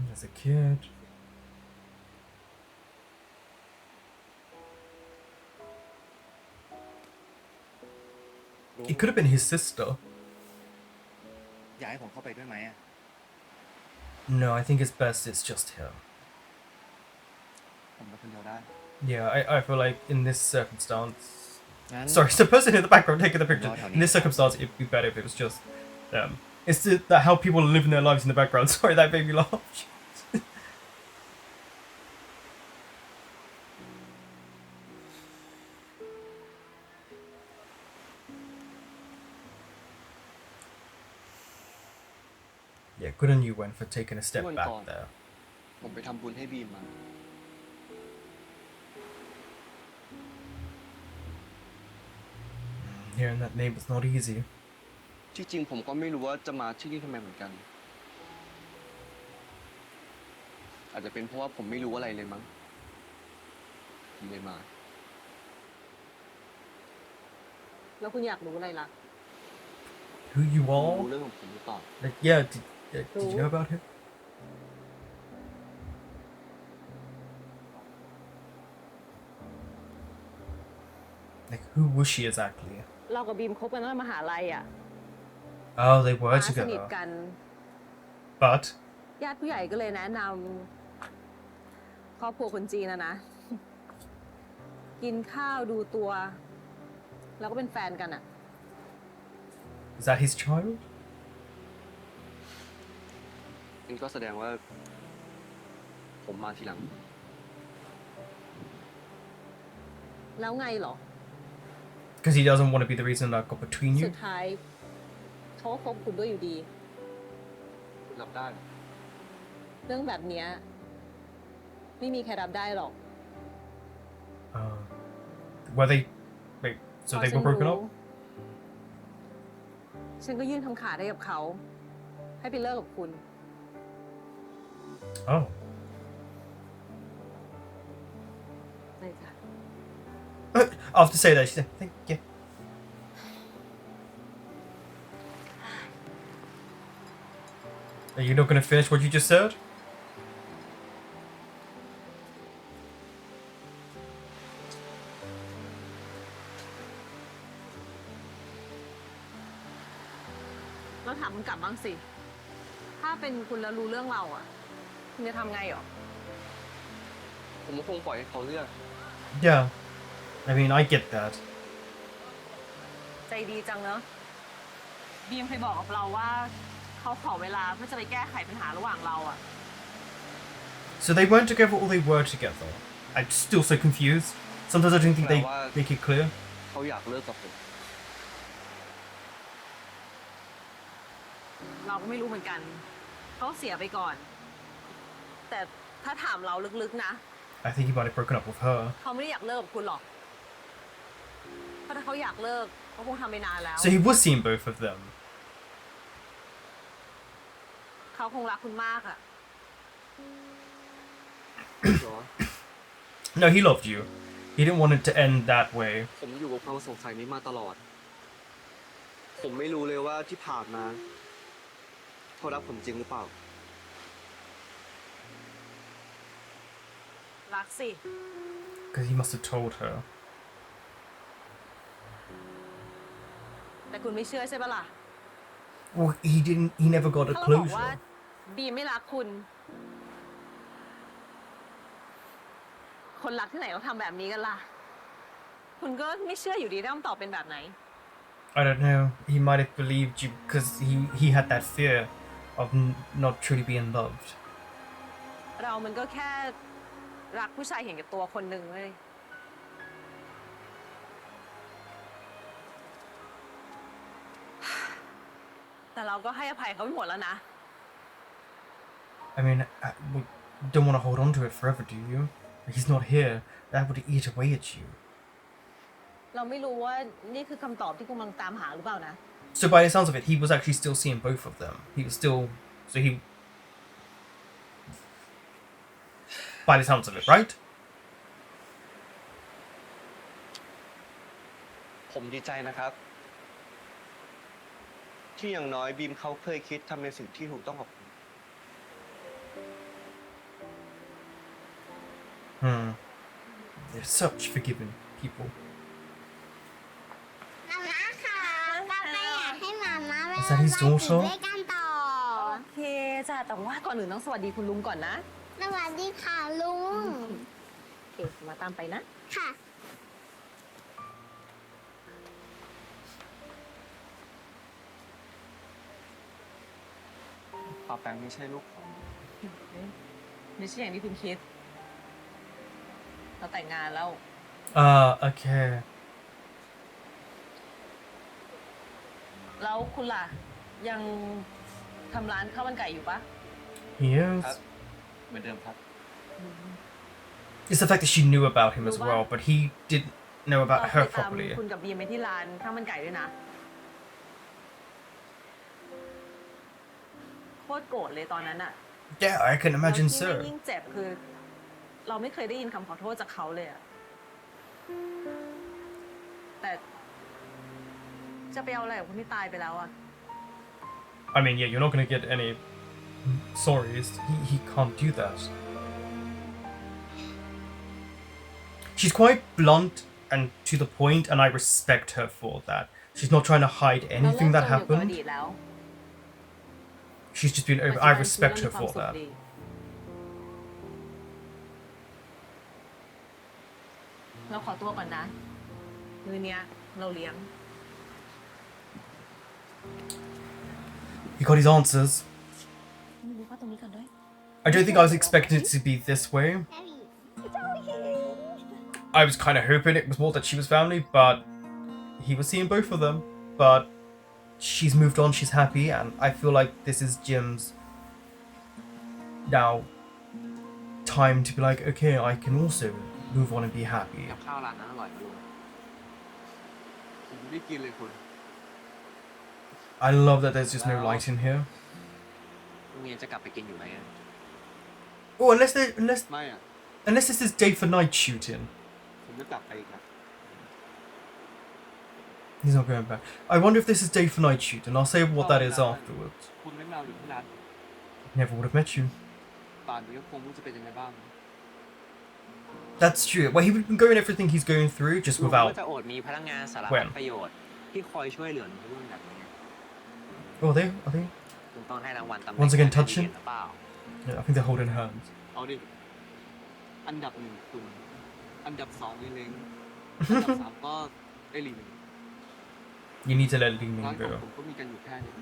There's a kid. It could have been his sister. อยากให้ผมเข้าไปด้วยไหมอะ No, I think it's best it's just her. ผมไปคนเดียวได้ Yeah, I feel like in this circumstance... งั้น Sorry, it's the person in the background taking the picture. In this circumstance, it'd be better if it was just them. It's that how people are living their lives in the background. Sorry, that made me laugh. Yeah, good on you, Wen, for taking a step Come on, back God. there. ผมไปทำบุญให้บีมมา Hearing that name was not easy. ที่จริงผมก็ไม่รู้ว่าจะมาที่นี่ทำไมเหมือนกัน อาจจะเป็นเพราะว่าผมไม่รู้อะไรเลยมั้งผมเลยมา แล้วคุณอยากรู้อะไรล่ะ Who you รู้ are? เรื่องของผมหรือเปล่า Like, yeah, did you know about him? Like, who was she exactly? เรากับบีมคบกันตั้งแต่มหาลัยอ่ะ Oh, they were สนิท together. กัน But ญาติผู้ใหญ่ก็เลยแนะนำครอบครัวคนจีนนะ กินข้าวดูตัว แล้วก็เป็นแฟนกันอ่ะ is that his child? นั่นก็แสดงว่า ผมมาทีหลัง แล้วไงเหรอ Because he doesn't want to be the reason that got between สุ you? ดท้ายเขาก็คบคุณด้วยอยู่ดี รับได้ เรื่องแบบเนี้ยไม่มีใครรับได้หรอก Were they... Wait, so they were broken up? ฉันก็ยื่นคำขาดให้กับเขา ให้ไปเลิกกับคุณ Oh. เลยจ้ะ After say that, she said, thank you. Are you not going to finish what you just said? เราถามคุณกลับบ้างสิ ถ้าเป็นคุณแล้วรู้เรื่องเราอ่ะ คุณจะทำไงหรอ ผมก็คงปล่อยให้เขาเลือก Yeah. I mean, I get that. ใจดีจังเนอะบีมเคยบอกกับเราว่าเขาขอเวลาเพื่อจะไปแก้ไขปัญหาระหว่างเราอ่ะ So they weren't together or they were together? I'm still so confused. Sometimes I don't think they make it clear. เขาอยากเลิกกับผม เราก็ไม่รู้เหมือนกัน เขาเสียไปก่อน แต่ถ้าถามเราลึกๆนะ I think he might have broken up with her. เขาไม่ได้อยากเลิกกับคุณหรอกเพราะถ้าเขาอยากเลิกเขาคงทำไปนานแล้ว So he was seeing both of them. เขาคงรักคุณมากอ่ะ เหรอ No, he loved you. He didn't want it to end that way. ผมอยู่กับความสงสัยนี้มาตลอด ผมไม่รู้เลยว่าที่ผ่านมาเขารักผมจริงหรือเปล่า รักสิ Because he must have told her. แต่คุณไม่เชื่อใช่ปะล่ะ Well, he never got a ถ้าเราบอกว่า closure. บีมไม่รักคุณ คนรักที่ไหนเขาทำแบบนี้กันล่ะ คุณก็ไม่เชื่ออยู่ดีถ้าคำตอบเป็นแบบไหน I don't know. He might have believed you because he had that fear of not truly being loved. เรามันก็แค่รักผู้ชายเห็นแก่ตัวคนหนึ่งเลย แต่เราก็ให้อภัยเขาไปหมดแล้วนะ I mean, we don't want to hold on to it forever, do you? He's not here. That would eat away at you. เราไม่รู้ว่านี่คือคำตอบที่คุณกำลังตามหาหรือเปล่านะ So by the sounds of it, he was actually still seeing both of them. He was still... So he... By the sounds of it, right? ผมดีใจนะครับ ที่อย่างน้อยบีมเขาเคยคิดทำในสิ่งที่ถูกต้องกับผม They're such forgiving people. มาม่าค่ะป้าไปอยากให้มาม่าเวลา Is that his มา daughter? ด้วยกันต่อ โอเคจ้ะแต่ว่าก่อนอื่นต้องสวัสดีคุณลุงก่อนนะ สวัสดีค่ะลุง โอเคมาตามไปนะ ค่ะ ป้าแปงไม่ใช่ลูกผม ไม่ใช่อย่างที่คุณคิด เราแต่งงานแล้ว Okay. แล้วคุณล่ะ ยัง ทำร้านข้าวมันไก่อยู่ปะ He is. เหมือนเดิมครับ It's the fact that she knew about him as well, but he didn't know เรา about เค her ยตาม properly. คุณกับบีมไปที่ร้านข้าวมันไก่ด้วยนะโคตรโกรธเลยตอนนั้นอะ Yeah, I can แล้ว imagine ที่ไม่ so. ยิ่งเจ็บคือ เราไม่เคยได้ยินคำขอโทษจากเขาเลยอะแต่จะไปเอาอะไรกับคนที่ตายไปแล้วอะ I mean, yeah, you're not gonna get any sorries. He can't do that. She's quite blunt and to the point, and I respect her for that. She's not trying to hide เรา anything เลิก that จมอยู่กับอ happened. ดีตแล้ว She's just been ปัจ over. จุบั I น respect ชีวิ her ตเรามี for ความสุข that. ดีเราขอตัวก่อนนะ มื้อเนี้ยเราเลี้ยง He got his answers. I don't think I was expecting it to be this way. I was kind of hoping it was more that she was family, but he was seeing both of them. But she's moved on, she's happy, and I feel like this is Jim's now time to be like, okay, I can also move on and be happy. กับข้าวร้านนั้นอร่อยมากลุงผมไม่ได้กินเลยคุณ I love that there's just no light in here. ลุงเองจะกลับไปกินอยู่ไหมอะ Oh, unlessไม่อะ this is day for night shooting. ผมจะกลับไปอีกนะ He's not going back. I wonder if this is day for night shoot, and I'll say what that is afterwards. คุณไม่มาอยู่ที่ร้าน Never would have met you. ป่านนี้ก็คงไม่รู้จะเป็นยังไงบ้าง That's true. Well, he would have been going everything he's going through just ลุงก็ without. จะอดมีพนักงานสารพั When? ดประโยชน์ที่คอยช่วยเหลือหนูเรื่องแบบนี้ Oh, are they? ลุงต้องให้รางวัลตำแหน่ง Once again, ให้ touching? หรือเปล่า Yeah, I think they're holding hands. เอาดิ อันดับหนึ่งคุณ อันดับสองเล้งอันดับสามก็ไอ้ลิง You need to let Ling ร้าน Ling ของ go. ผมก็มีกันอยู่แค่นี้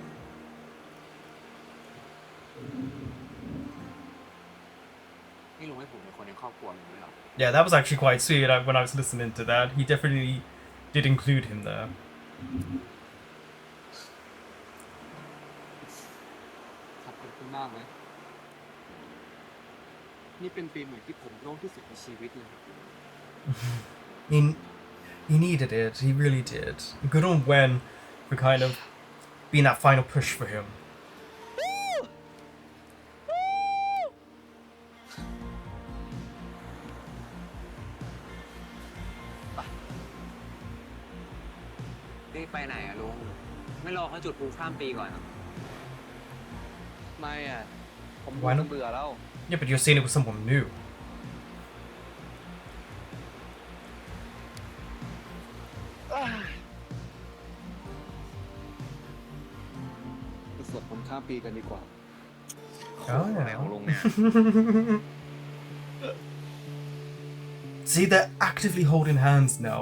นี่ลุงให้ผมเป็นคนในครอบครัวลุงเลยเหรอ Yeah, that was actually quite sweet when I was listening to that. He definitely did include him there. ขอบคุณมากเลยนี่เป็นปีใหม่ที่ผมโล่งที่สุดในชีวิตเลย He needed it. He really did. Good on Wen for kind of being that final push for him. นี่ไปไหนอะลุง ไม่รอเขาจุดพลุข้ามปีก่อนเหรอ ไม่อ่ะ ผม Why not? เบื่อแล้ว Yeah, but you're seeing it with someone new. ไปสวดมนต์ข้ามปีกันดีกว่า อะไรของลุงเนี่ย See, they're actively holding hands now.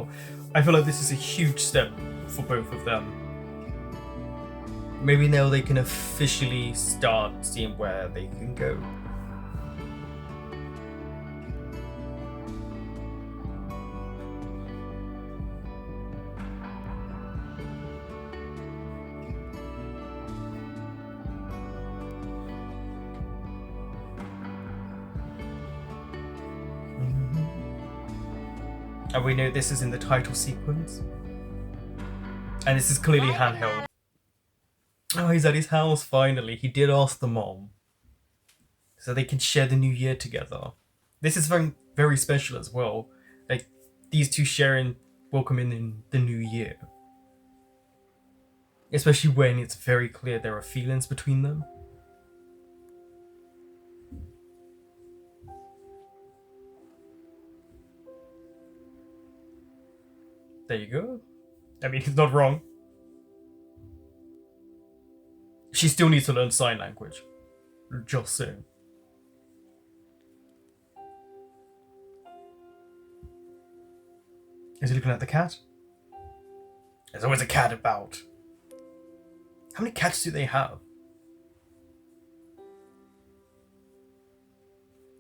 I feel like this is a huge step for both of them. Maybe now they can officially start seeing where they can go. And we know this is in the title sequence. And this is clearly handheld. Oh, he's at his house finally. He did ask the mom. So they can share the new year together. This is very, very special as well. Like, these two sharing, welcoming in the new year. Especially when it's very clear there are feelings between them. There you go. I mean, he's not wrong. She still needs to learn sign language. Just saying. Is he looking at the cat? There's always a cat about. How many cats do they have?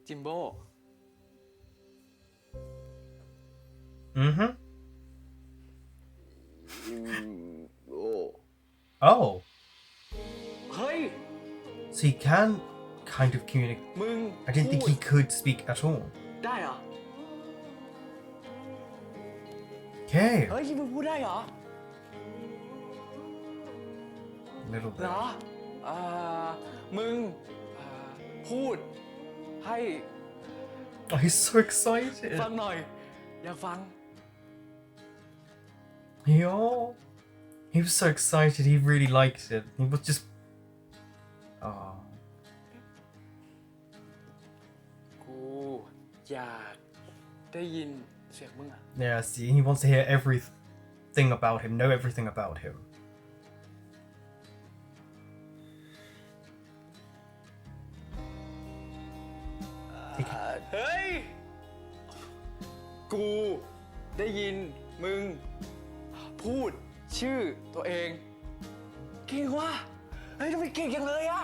จิมโบ้ Mm-hmm. โอ้ Oh. เฮ้ย So he can kind of communicate. มึง I didn't think he could speak at all. ได้เหรอ Okay. เฮ้ยมึงพูดได้เหรอ A little เหร bit. อมึงพูดให้ Oh, he's so excited. ฟังหน่อย อยากฟัง Yeah. He was so excited. He really liked it. He was just. Oh. กูอยากได้ยินเสียงมึงอะ Yeah, see, he wants to hear everything about him, know everything about him. เฮ้ย กูได้ยินมึงพูดชื่อตัวเอง เก่งว่ะ เฮ้ยทำไมเก่งจังเลยอะ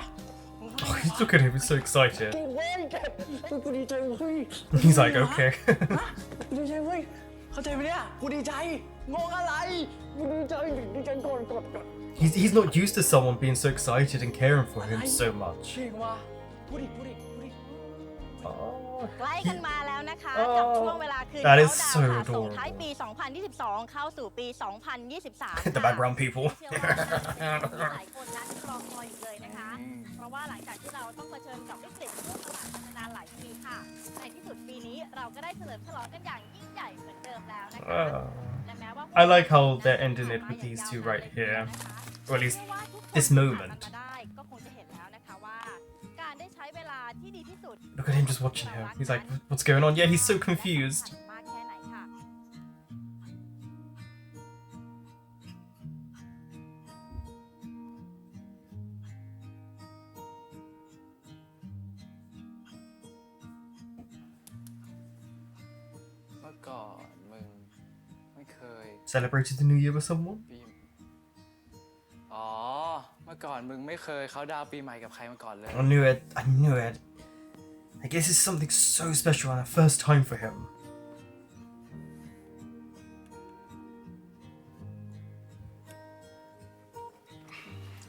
Oh, look at him, he's so excited. เก่งเว้ยเก่งกูดีใจเว้ย He's like, okay. กูดีใจเว้ย เข้าใจไหมเนี่ย กูดีใจ งงอะไร กูดีใจก่อน He's not used to someone being so excited and caring for him so much. เก่งว่ะพูดดิ Oh, ใกล้กันมาแล้วนะคะ Oh, กับช่วงเวลาคืน that เขา is ดาว so ค่ะ ส่ง adorable. ท้ายปี 2022 เข้าสู่ปี 2023 The background people. เชื่อว่าหลายคนนั้นรอคอยอยู่เลยนะคะ เพราะว่าหลังจากที่เราต้องเผชิญกับวิกฤตโรคระบาดมานานหลายปีค่ะ ในที่สุดปีนี้เราก็ได้เฉลิมฉลองกันอย่างยิ่งใหญ่เหมือนเดิมแล้วนะคะ และแม้ว่า I like how they're ending it with these two right here. Or at least this moment. ก็คงจะเห็นแล้วนะคะว่าการได้ใช้เวลาที่ดีที่สุด Look at him just watching him. He's like, what's going on? Yeah, he's so confused. มากแค่ไหนค่ะ เมื่อก่อนมึงไม่เคย Celebrated the new year with someone? อ๋อ เมื่อก่อนมึงไม่เคยเขาดาวปีใหม่กับใครมาก่อนเลย I knew it. I knew it. I guess it's something so special and a first time for him.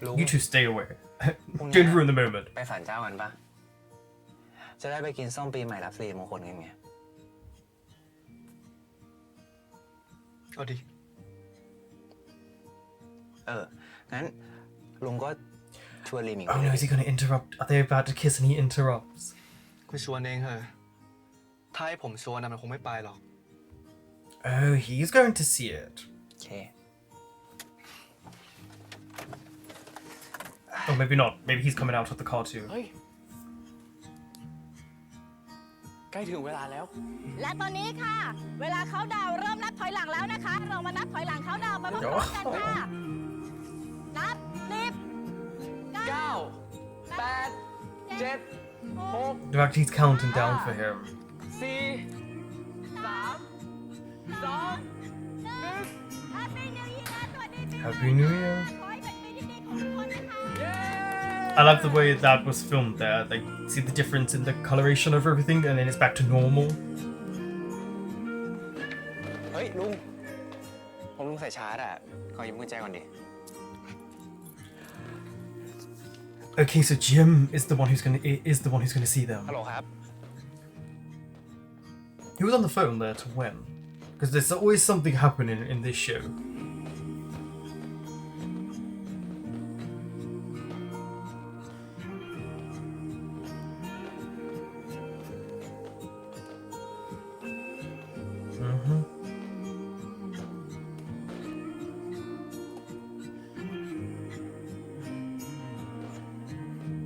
ลุง You two stay away. Don't ruin the moment. ไปศาลเจ้ากันปะจะได้ไปกินส้มปีใหม่รับสิริมงคลกันไง เอาดิ งั้นลุงก็ชวนลีหมิง Oh no, is he going to interrupt? Are they about to kiss and he interrupts? กูชวนเองเหอะถ้าให้ผมชวนนะมันคงไม่ไปหรอก Oh, he's going to see it. โอเค Oh, maybe not. Maybe he's coming out of the car too. เฮ้ย ใกล้ถึงเวลาแล้ว และตอนนี้ค่ะ เวลาเขาดาวน์เริ่มนับถอยหลังแล้วนะคะ เรามานับถอยหลังเขาดาวน์ไปพร้อมๆกันค่ะ นับ10 9 8 7 6 The fact he's counting down for him. 4 3 2 Happy New Year. ขอให้เป็นปีที่ดีของทุกคนนะคะ I love the way that was filmed there. Like, see the difference in the coloration of everything, and then it's back to normal. เฮ้ยลุง ผมลุงใส่ชาร์จอะขอยืมกุญแจก่อนดิ Okay, so Jim is the one who's gonna see them. ฮัลโหลครับ He was on the phone there to when? Because there's always something happening in this show.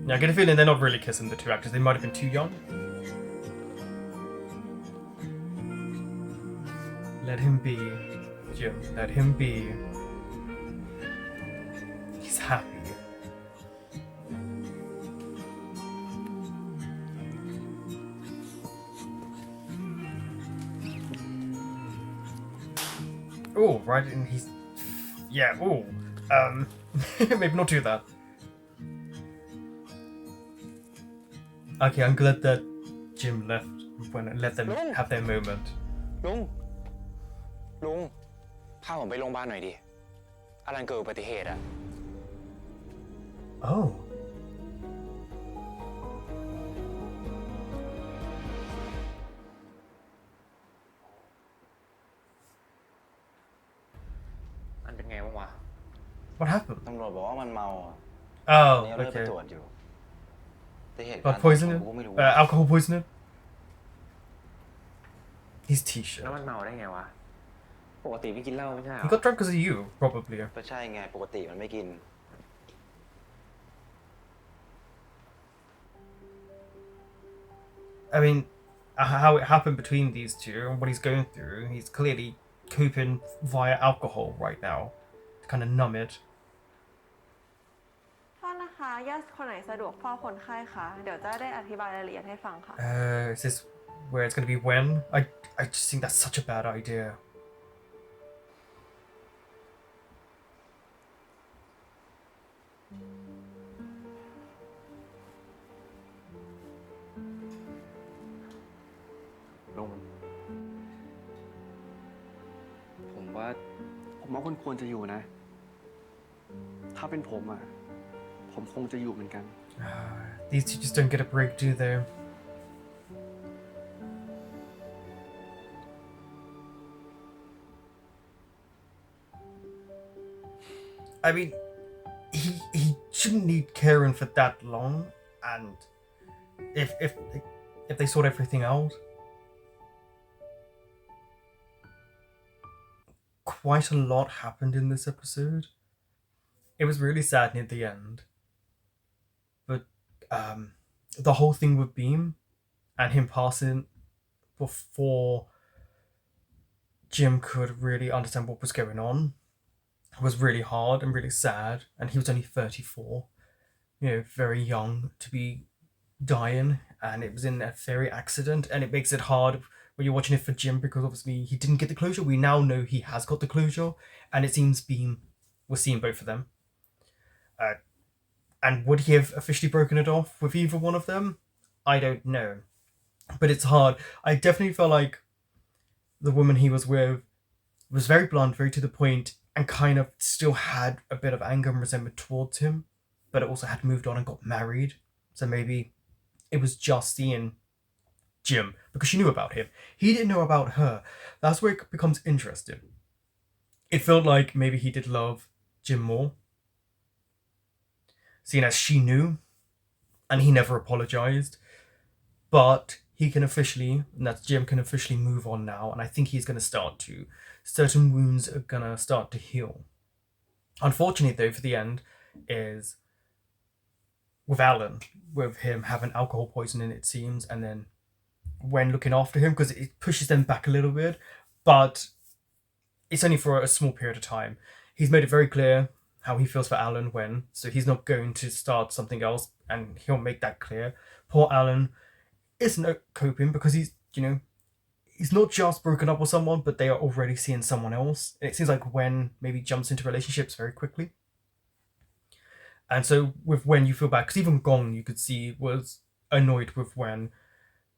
Yeah, I get a feeling they're not really kissing, the two actors. They might have been too young. Let him be, Jim. Let him be. He's happy. Oh, right, and he's... Yeah, oh. Maybe not do that. Okay, I'm glad that Jim left when I let them have their moment. ลุง พาผมไปโรงพยาบาลหน่อยดิอลันเกิดอุบัติเหตุอะ Oh. What happened? ตำรวจบอกว่ามันเมา Oh, เนี่ยเริ่มไป okay. ตรวจอยู่แต่เหตุการ But ณ์ poisoning? กูก็ไม่รู้ Alcohol poisoning? His t-shirt. แล้วมันเมาได้ไงวะ ปกติไม่กินเหล้าไม่ใช่เหรอ He got drunk because of you, probably. ก็ใช่ไงปกติมันไม่กิน I mean, how it happened between these two and what he's going through, he's clearly coping via alcohol right now to kind of numb it. โทษนะคะญาติคนไหนสะดวกเฝ้าคนไข้คะเดี๋ยวจะได้อธิบายรายละเอียดให้ฟังค่ะ Is this where it's going to be when? I just think that's such a bad idea. Long. ผมว่าคุณควรจะอยู่นะ ถ้าเป็นผมอ่ะ ผมคงจะอยู่เหมือนกัน These two just don't get a break, do they? I mean, he shouldn't need Karen for that long, and if they sort everything out, quite a lot happened in this episode. It was really sad near the end, but the whole thing with Beam and him passing before Jim could really understand what was going on was really hard and really sad, and he was only 34, very young to be dying, and it was in a ferry accident, and it makes it hard when you're watching it for Jim because obviously he didn't get the closure. We now know he has got the closure, and it seems Beam was seeing both of them. And would he have officially broken it off with either one of them? I don't know. But it's hard. I definitely felt like the woman he was with was very blunt, very to the point, and kind of still had a bit of anger and resentment towards him, but it also had moved on and got married. So maybe it was just seeing Jim because she knew about him. He didn't know about her. That's where it becomes interesting. It felt like maybe he did love Jim more, seeing as she knew, and he never apologized. But he can officially, and that's Jim, can officially move on now, and I think he's going to start to. Certain wounds are going to start to heal. Unfortunately, though, for the end, is with Alan, with him having alcohol poisoning, it seems, and then when looking after him, because it pushes them back a little bit, but it's only for a small period of time. He's made it very clear how he feels for Alan when, so he's not going to start something else, and he'll make that clear. Poor Alan isn't coping because he's not just broken up with someone, but they are already seeing someone else. And it seems like Wen maybe jumps into relationships very quickly. And so with Wen, you feel bad, because even Gong, you could see, was annoyed with Wen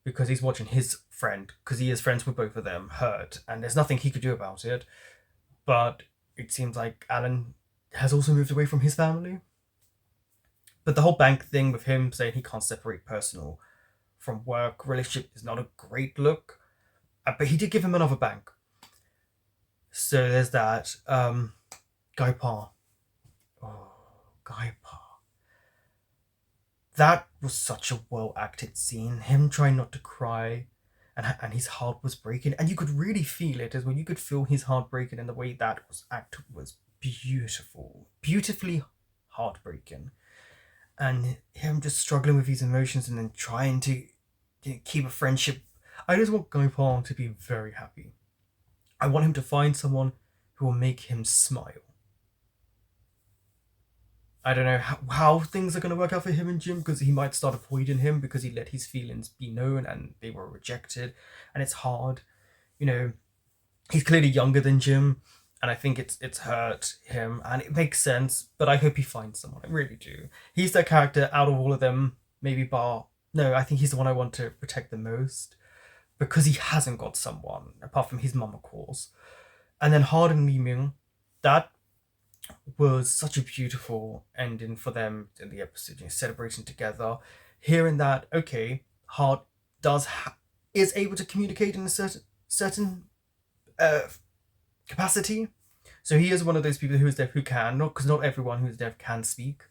because he's watching his friend, because he is friends with both of them, hurt, and there's nothing he could do about it. But it seems like Alan has also moved away from his family. But the whole bank thing with him saying he can't separate personal from work relationship is not a great look. But he did give him another bank. So there's that. Guy Pa. Oh, Guy Pa. That was such a well-acted scene. Him trying not to cry, and his heart was breaking. And you could really feel it as well. You could feel his heart breaking, and the way that was acted was beautiful. Beautifully heartbreaking. And him just struggling with his emotions and then trying to keep a friendship. I just want Guy Pa to be very happy. I want him to find someone who will make him smile. I don't know how things are going to work out for him and Jim, because he might start avoiding him because he let his feelings be known and they were rejected. And it's hard. He's clearly younger than Jim, and I think it's hurt him, and it makes sense, but I hope he finds someone. I really do. He's the character out of all of them, maybe bar. No, I think he's the one I want to protect the most, because he hasn't got someone, apart from his mum, of course. And then Hard and Li Ming, that was such a beautiful ending for them in the episode, celebrating together. Hearing that, okay, Hard is able to communicate in a certain capacity, So he is one of those people who is deaf who can, not because not everyone who is deaf can speak.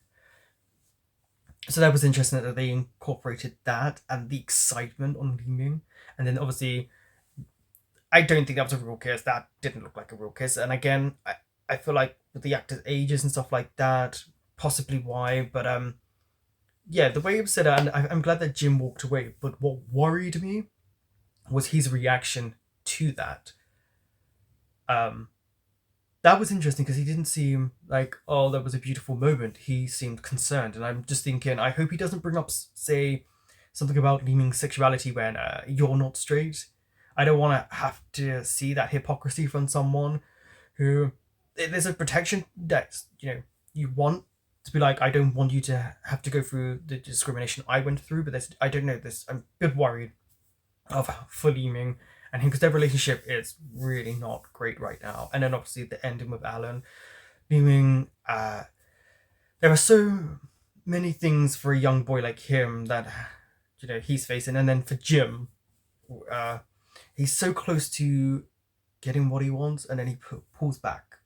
So that was interesting that they incorporated that and the excitement on Li Ming. And then obviously, I don't think that was a real kiss. That didn't look like a real kiss. And again, I feel like with the actors' ages and stuff like that, possibly why. But yeah, the way it was said, and I'm glad that Jim walked away. But what worried me was his reaction to that. That was interesting because he didn't seem like, oh, that was a beautiful moment. He seemed concerned. And I'm just thinking, I hope he doesn't bring up, say, something about Li Ming's sexuality when you're not straight. I don't want to have to see that hypocrisy from someone who, there's a protection that, you want to be like, I don't want you to have to go through the discrimination I went through, but I don't know, I'm a bit worried for Li Ming and him, because their relationship is really not great right now. And then obviously the ending with Alan. Li Ming, there are so many things for a young boy like him that, he's facing. And then for Jim, he's so close to getting what he wants, and then he pulls back.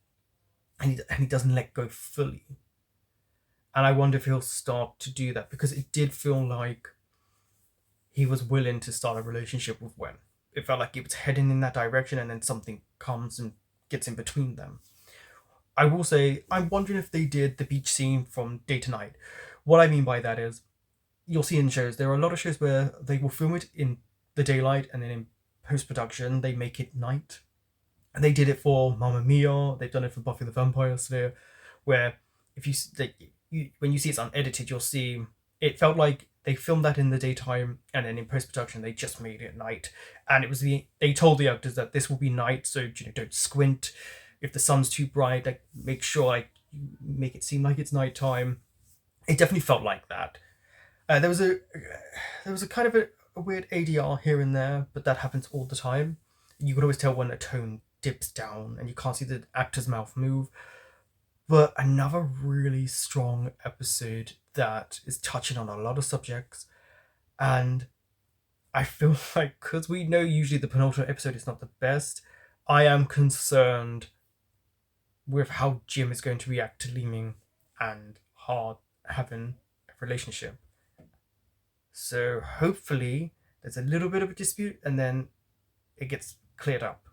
And he doesn't let go fully. And I wonder if he'll start to do that, because it did feel like he was willing to start a relationship with Wen. It felt like it was heading in that direction, and then something comes and gets in between them. I will say, I'm wondering if they did the beach scene from day to night. What I mean by that is, you'll see in shows, there are a lot of shows where they will film it in the daylight, and then in post-production, they make it night. And they did it for Mamma Mia, they've done it for Buffy the Vampire Slayer, where if when you see it's unedited, you'll see it felt like they filmed that in the daytime, and then in post-production they just made it night. And it was they told the actors that this will be night, so don't squint. If the sun's too bright, make sure you make it seem like it's nighttime. It definitely felt like that. There was a kind of a weird ADR here and there, but that happens all the time. You could always tell when a tone dips down and you can't see the actor's mouth move. But another really strong episode that is touching on a lot of subjects. And I feel like, because we know usually the penultimate episode is not the best, I am concerned with how Jim is going to react to Li Ming and Hart having a relationship. So hopefully there's a little bit of a dispute and then it gets cleared up.